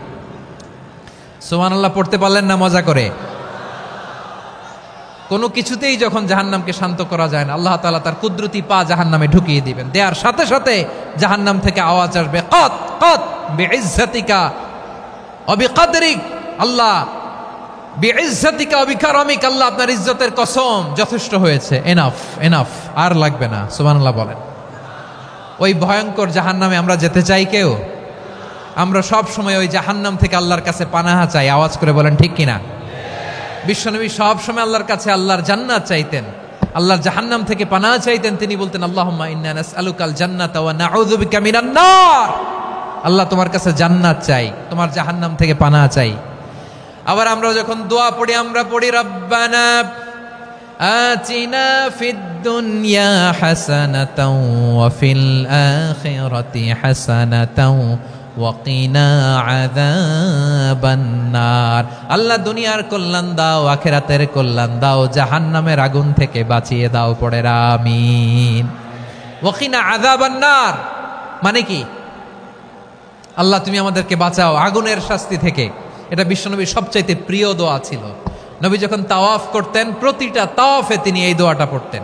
সুবহানাল্লাহ পড়তে পারলেন না মজা করে? কোনো কিছুতেই যখন জাহান্নামকে শান্ত করা যায় না, আল্লাহ তাআলা তার কুদরতি পা জাহান্নামে ঢুকিয়ে দিবেন। দেওয়ার সাথে সাথে জাহান্নাম থেকে আওয়াজ আসবে, কত কত বিইজ্জাতিকা ওয়া বিকদরিক, আল্লাহ বিইজ্জাতিকা ওয়া বিকারমিক, আল্লাহ আপনার ইজ্জতের কসম, যথেষ্ট হয়েছে, এনাফ এনাফ, আর লাগবে না। সুবহানাল্লাহ বলেন। ওই ভয়ঙ্কর জাহান্নামে আমরা যেতে চাই কেউ? আমরা সব সময় ওই জাহান্নাম থেকে আল্লাহর কাছে পানাহা চাই। আওয়াজ করে বলেন ঠিক কিনা? বিশ্বনবী সব সময় আল্লাহর কাছে আল্লাহর জান্নাত চাইতেন, আল্লাহর জাহান্নাম থেকে পানাহা চাইতেন। তিনি বলতেন আল্লাহুম্মা ইন্না নাসআলুকাল জান্নাতা ওয়া নাউযু বিকা মিনান নার। আল্লাহ তোমার কাছে জান্নাত চাই, তোমার জাহান্নাম থেকে পানাহা চাই। আবার আমরা যখন দোয়া পড়ি, আমরা পড়ি রব্বানা আতিনা ফিদ দুনিয়া হাসানাতাও ওয়া ফিল আখিরাতি হাসানাতাও ওয়া কিনা আযাবান নার। আল্লাহ দুনিয়ার কল্যাণ দাও, আখিরাতের কল্যাণ দাও, জাহান্নামের আগুন থেকে বাঁচিয়ে দাও, পড়ে আমিন। ওয়া কিনা আযাবান নার মানে কি? আল্লাহ তুমি আমাদেরকে বাঁচাও আগুনের শাস্তি থেকে। এটা বিশ্বনবীর সবচাইতে প্রিয় দোয়া ছিল। নবী যখন তাওয়াফ করতেন, প্রতিটা তাওয়াফে তিনি এই দোয়াটা পড়তেন।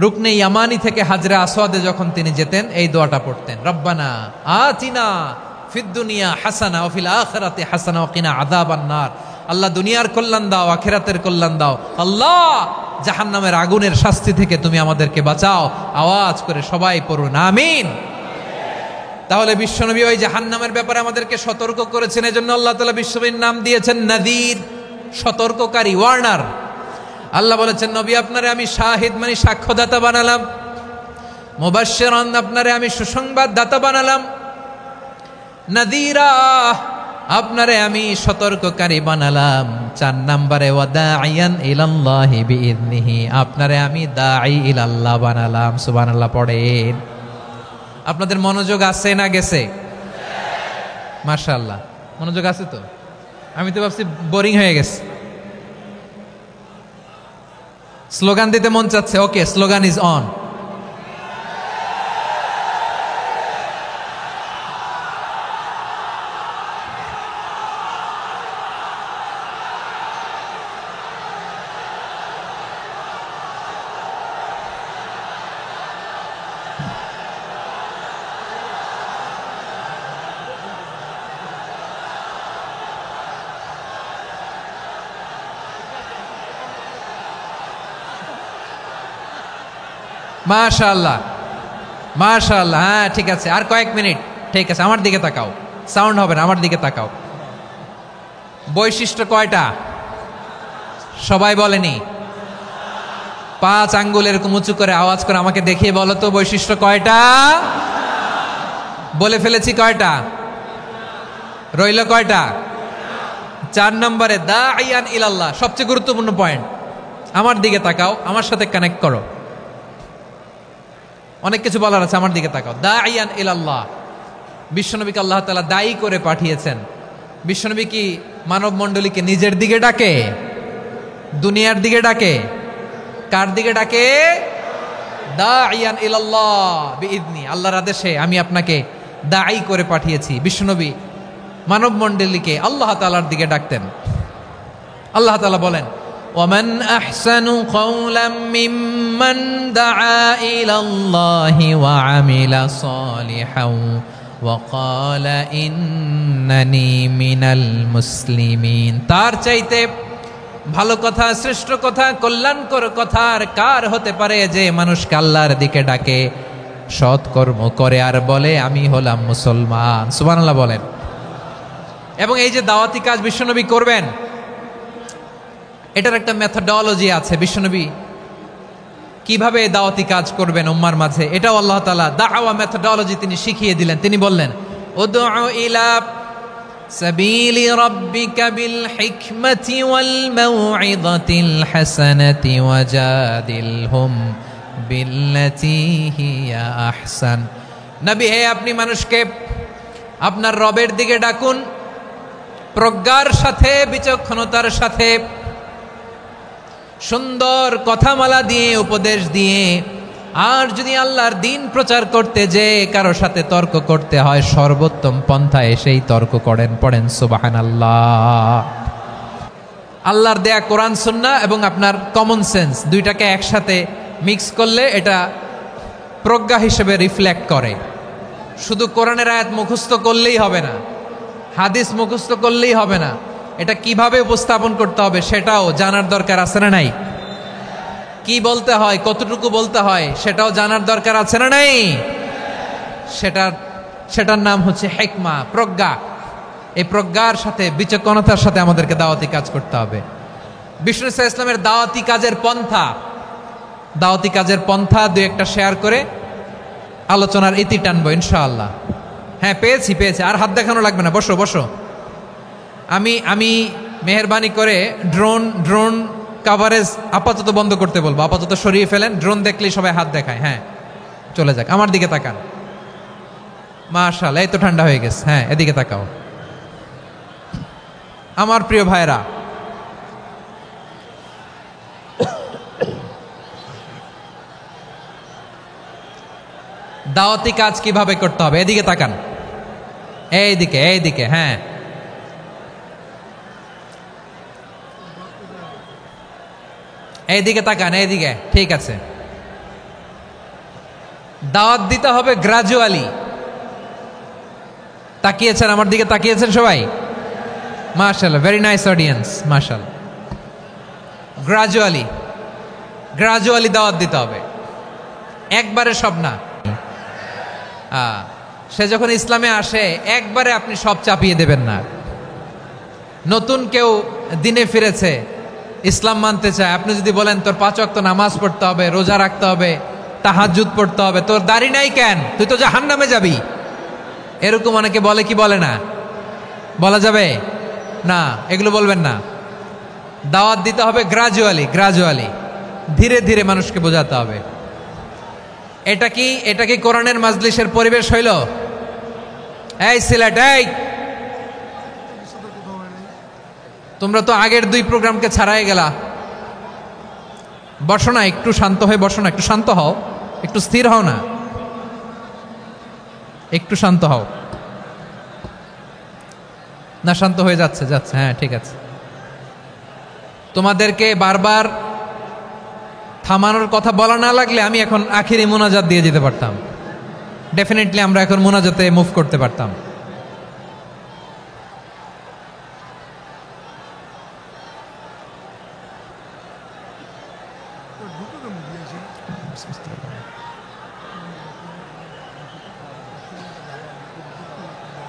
রুকনে ইয়ামানি থেকে হাজরে আসওয়াদে যখন তিনি যেতেন, এই দোয়াটা পড়তেন, রব্বানা আতিনা ফিদ দুনিয়া হাসানা ওয়া ফিল আখিরাতি হাসানা ওয়া কিনা আযাবান নার। আল্লাহ দুনিয়ার কল্যাণ দাও, আখিরাতের কল্যাণ দাও। আল্লাহ জাহান্নামের আগুনের শাস্তি থেকে তুমি আমাদেরকে বাঁচাও। আওয়াজ করে সবাই পড়ুন আমিন। তাহলে বিশ্বনবী ওই জাহান্নামের ব্যাপারে আমাদেরকে সতর্ক করেছেন, এজন্য আল্লাহ তাআলা বিশ্বনবীর নাম দিয়েছেন নাযীর, সতর্ককারী, ওয়ার্নার। আল্লাহ বলেছেন নবী আপনারে আমি শাহিদ মানে সাক্ষ্যদাতা বানালাম, মুবাশশিরান আপনারে আমি সুসংবাদদাতা বানালাম, নাযীরা আপনারে আমি সতর্ককারী বানালাম। 4 নম্বরে ওয়াদাইয়ান ইলাল্লাহি বিইذনিহি, আপনারে আমি দাঈ ইলাল্লাহ বানালাম। সুবহানাল্লাহ পড়েন। আপনাদের মনোযোগ আছে না গেছে? মাশাআল্লাহ মনোযোগ আছে তো। আমি তো ভাবছি বোরিং হয়ে গেছে। স্লোগান দিতে মন চাচ্ছে। ওকে, স্লোগান ইজ অন। মাশাআল্লাহ মাশাআল্লাহ, হ্যাঁ ঠিক আছে, আর কয়েক মিনিট। ঠিক আছে, আমার দিকে তাকাও, সাউন্ড হবে না, আমার দিকে তাকাও। বৈশিষ্ট্য কয়টা সবাই বলেনি? 5 আঙ্গুল এরকম উঁচু করে আওয়াজ করে আমাকে দেখিয়ে বলো তো বৈশিষ্ট্য কয়টা? বলে ফেলেছি কয়টা? রইল কয়টা? 4 নম্বরে দাঈয়ান ইলাল্লাহ, সবচেয়ে গুরুত্বপূর্ণ পয়েন্ট। আমার দিকে তাকাও, আমার সাথে কানেক্ট করো। অনেক কিছু বলার আছে, আমার দিকে তাকাও। দাঈয়ান ইলাল্লাহ, বিশ্বনবীকে আল্লাহ তাআলা দায়ী করে পাঠিয়েছেন। বিশ্বনবী কি মানব মণ্ডলীকে নিজের দিকে ডাকে? দুনিয়ার দিকে ডাকে? কার দিকে ডাকে? দাঈয়ান ইলাল্লাহ বিইذনি, আল্লাহর আদেশে আমি আপনাকে দায়ী করে পাঠিয়েছি। বিশ্বনবী মানব মণ্ডলীকে আল্লাহ তাআলার দিকে ডাকতেন। আল্লাহ তাআলা বলেন ومن أحسن قولا ممن دعا إلى الله وعمل صالحا وقال إنني من المسلمين, তার চাইতে ভালো কথা, শ্রেষ্ঠ কথা, কল্যাণকর কথা আর কার হতে পারে যে মানুষকে আল্লাহর দিকে ডাকে, সৎ কর্ম করে আর বলে আমি হলাম মুসলমান। সুবহানাল্লাহ বলেন। এবং এই যে দাওয়াতি কাজ বিশ্বনবী করবেন, এটার একটা মেথডোলজি আছে। বিশ্বনবী কিভাবে দাওয়াতি কাজ করবেন উম্মার মাঝে, এটাও আল্লাহ তাআলা দাওয়া মেথডোলজি তিনি শিখিয়ে দিলেন। তিনি বললেন উদউ ইলা সাবিলি রাব্বিকা বিল হিকমাতি ওয়াল মাউইযাতিল হাসানাতি ওয়াজাদিলহুম বিল্লাতী হিয়া আহসান। নবী হে, আপনি মানুষকে আপনার রবের দিকে ডাকুন প্রজ্ঞার সাথে, বিচক্ষণতার সাথে, সুন্দর কথামালা দিয়ে, উপদেশ দিয়ে। আর যদি আল্লাহর দ্বীন প্রচার করতে যে কারো সাথে তর্ক করতে হয়, সর্বোত্তম পন্থায় সেই তর্ক করেন। পড়েন সুবহানাল্লাহ। আল্লাহর দেয়া কোরআন সুন্নাহ এবং আপনার কমন সেন্স দুইটাকে একসাথে মিক্স করলে এটা প্রজ্ঞা হিসেবে রিফ্লেক্ট করে। শুধু কোরআনের আয়াত মুখস্থ করলেই হবে না, হাদিস মুখস্থ করলেই হবে না, এটা কিভাবে উপস্থাপন করতে হবে সেটাও জানার দরকার আছে না নাই? কি বলতে হয়, কতটুকু বলতে হয় সেটাও জানার দরকার আছে না নাই? সেটার নাম হচ্ছে হিকমা, প্রজ্ঞা। এই প্রজ্ঞার সাথে, বিচক্ষণতার সাথে আমাদেরকে দাওয়াতি কাজ করতে হবে। বিষ্ণু ইসলামের দাওয়াতি কাজের পন্থা দুই একটা শেয়ার করে আলোচনার ইতি টানবো ইনশাআল্লাহ। হ্যাঁ, পেয়েছি। আর হাত দেখানো লাগবে না, বসো বসো। আমি মেহেরবানি করে ড্রোন কাভারেজ আপাতত বন্ধ করতে বলবো, আপাতত সরিয়ে ফেলেন। ড্রোন দেখলেই সবাই হাত দেখায়। হ্যাঁ, চলে যাক। আমার দিকে তাকান। মাশাআল্লাহ, এই তো ঠান্ডা হয়ে গেছে। হ্যাঁ, এদিকে তাকাও। আমার প্রিয় ভাইরা, দাওয়াতি কাজ কিভাবে করতে হবে এদিকে তাকান। এইদিকে। হ্যাঁ, এইদিকে তাকান, এইদিকে। ঠিক আছে। দাওয়াত দিতে হবে গ্রাজুয়ালি। তাকিয়েছেন আমার দিকে, তাকিয়েছেন সবাই? মাশাআল্লাহ, ভেরি নাইস অডিয়েন্স, মাশাআল্লাহ। গ্রাজুয়ালি দাওয়াত দিতে হবে, একবারে সব না। সে যখন ইসলামে আসে একবারে আপনি সব চাপিয়ে দেবেন না। নতুন কেউ দিনে ফিরেছে, ইসলাম মানতে চায়, আপনি যদি বলেন তোর 5 ওয়াক্ত নামাজ পড়তে হবে, রোজা রাখতে হবে, তাহাজ্জুদ পড়তে হবে, তোর দাড়ি নাই কেন, তুই তো জাহান্নামে যাবি, এরকম অনেকে বলে কি বলে না? বলা যাবে না, এগুলো বলবেন না। দাওয়াত দিতে হবে গ্রাজুয়ালি, ধীরে ধীরে মানুষকে বোঝাতে হবে। এটা কি কোরআনের মাজলিসের পরিবেশ হইল? এই সিলেট, এই তোমরা তো আগের 2 প্রোগ্রামকে ছাড়াই গেলা। বসো না, একটু শান্ত হয়ে বসো না, একটু শান্ত হও, একটু স্থির হও না, একটু শান্ত হও না। শান্ত হয়ে যাচ্ছে, হ্যাঁ ঠিক আছে। তোমাদেরকে বারবার থামানোর কথা বলা না লাগলে আমি এখন আখিরি মোনাজাত দিয়ে যেতে পারতাম। ডেফিনেটলি আমরা এখন মোনাজাতে মুভ করতে পারতাম।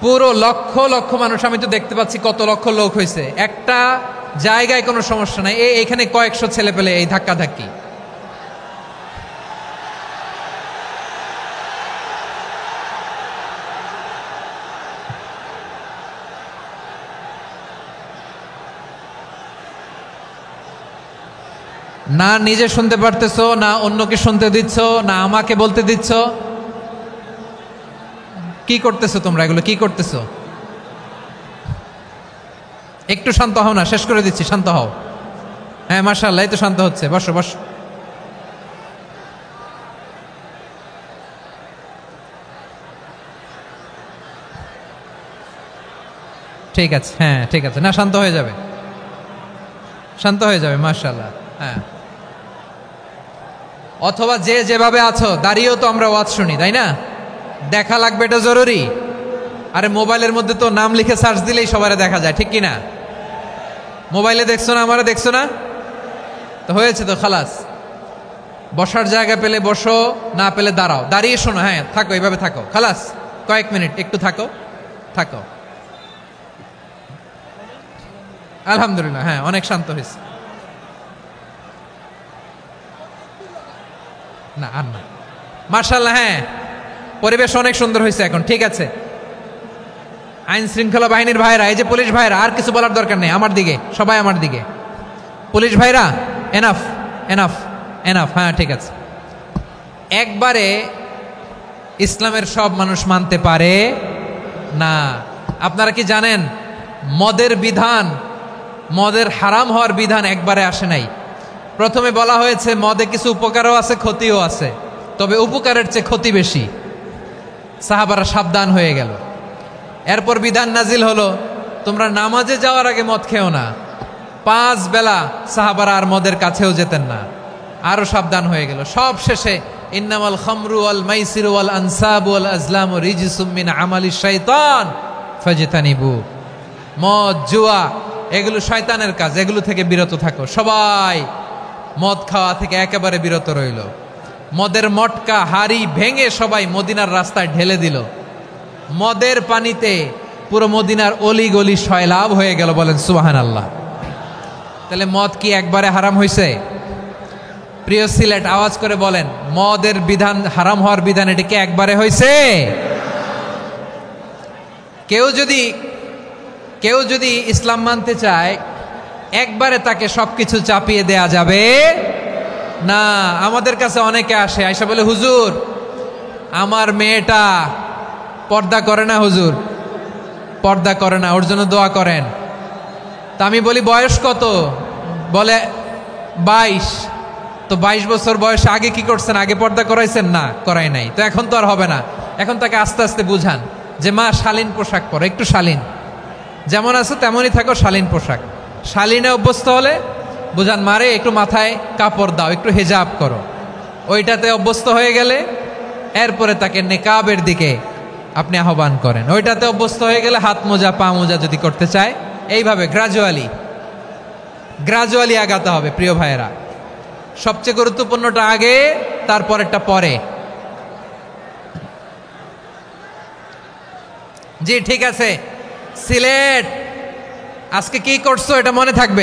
পুরো লক্ষ লক্ষ মানুষ, আমি তো দেখতে পাচ্ছি কত লক্ষ লোক হয়েছে একটা জায়গায়, কোনো সমস্যা নাই। এখানে কয়েকশো ছেলে পেলে এই ধাক্কা ধাক্কি। না নিজে শুনতে পারতেছো, না অন্যকে শুনতে দিচ্ছ, না আমাকে বলতে দিচ্ছ। কি করতেছো তোমরা? এগুলো কি করতেছো? একটু শান্ত হও না, শেষ করে দিচ্ছি, শান্ত হও। হ্যাঁ মাশাআল্লাহ, এই তো শান্ত হচ্ছে। বসো বসো। ঠিক আছে, হ্যাঁ ঠিক আছে, না শান্ত হয়ে যাবে, শান্ত হয়ে যাবে, মাশাআল্লাহ। হ্যাঁ, অথবা যে যেভাবে আছো দাঁড়িয়েও তো আমরা ওয়াজ শুনি, তাই না? দেখা লাগবে, এটা জরুরি। আরে মোবাইলের মধ্যে তো নাম লিখে সার্চ দিলেই সবারে দেখা যায়, ঠিক কি না? মোবাইলে দেখছো না, আমারে দেখছো না, তো হয়েছে তো, খালাস। বসার জায়গা পেলে বসো, না পেলে দাঁড়াও, দাঁড়িয়ে শোনো। হ্যাঁ থাকো, এইভাবে থাকো, খালাস। কয়েক মিনিট একটু থাকো, থাকো। আলহামদুলিল্লাহ, হ্যাঁ অনেক শান্ত হয়েছে। না আর না, মাশাআল্লাহ, হ্যাঁ পরিবেশ অনেক সুন্দর হয়েছে এখন, ঠিক আছে। আইন শৃঙ্খলা বাহিনীর ভাইরা, এই যে পুলিশ ভাইরা, আর কিছু বলার দরকার নেই, আমার দিকে সবাই, আমার দিকে। পুলিশ ভাইরা, এনাফ এনাফ এনাফ, হ্যাঁ ঠিক আছে। একবারে ইসলামের সব মানুষ মানতে পারে না। আপনারা কি জানেন মদের বিধান, মদের হারাম হওয়ার বিধান একবারে আসে নাই। প্রথমে বলা হয়েছে মদে কিছু উপকারও আছে, ক্ষতিও আছে, তবে উপকারের চেয়ে ক্ষতি বেশি। সাহাবারা সাবধান হয়ে গেল। এরপর বিধান নাজিল হলো, তোমরা নামাজে যাওয়ার আগে মদ খেও না। 5 বেলা সাহাবারা আর মদের কাছেও যেতেন না, আরো সাবধান হয়ে গেল। সব শেষে ইন্নামাল খামরু ওয়াল মাইসিরু ওয়াল আনসাবু ওয়াল আজলামু রিজসুম মিন আমালিশ শাইতান ফাজতানিবু। মদ, জুয়া এগুলো শয়তানের কাজ, এগুলো থেকে বিরত থাকো। সবাই মদ খাওয়া থেকে একেবারে বিরত রইল। মদের মটকা হাড়ি ভেঙে সবাই মদিনার রাস্তায় ঢেলে দিল। মদের পানিতে পুরো মদিনার অলি গলি সয়লাভ হয়ে গেল। বলেন সুবহানাল্লাহ। তাহলে মদ কি একবারে হারাম হয়েছে? প্রিয় সিলেট, আওয়াজ করে বলেন, মদের বিধান, হারাম হওয়ার বিধান, এটা কি একবারে হয়েছে? কেউ যদি ইসলাম মানতে চায় একবারে তাকে সবকিছু চাপিয়ে দেয়া যাবে না। আমাদের কাছে অনেকে আসে, আয়সা বলে, হুজুর আমার মেয়েটা পর্দা করে না, হুজুর পর্দা করে না, ওর জন্য দোয়া করেন। তা আমি বলি বয়স কত? বলে 22। তো 22 বছর বয়সে আগে কি করছেন? আগে পর্দা করাইছেন? না, করাই নাই। তো এখন তো আর হবে না। এখন তাকে আস্তে আস্তে বুঝান যে মা শালীন পোশাক পরো, একটু শালীন, যেমন আছো তেমনই থাকো, শালীন পোশাক। শালীনে অভ্যস্ত হলে বুঝান, মারে একটু মাথায় কাপড় দাও, একটু হেজাব করো। ওইটাতে অভ্যস্ত হয়ে গেলে এরপরে তাকে নেকাবের দিকে আপনি আহ্বান করেন। ওইটাতে অভ্যস্ত হয়ে গেলে হাত মোজা, পা মোজা যদি করতে চায়, এইভাবে গ্রাজুয়ালি আগাতে হবে। প্রিয় ভাইয়েরা, সবচেয়ে গুরুত্বপূর্ণটা আগে, তারপরেরটা পরে। জি ঠিক আছে, সিলেট আজকে কি করছো এটা মনে থাকবে।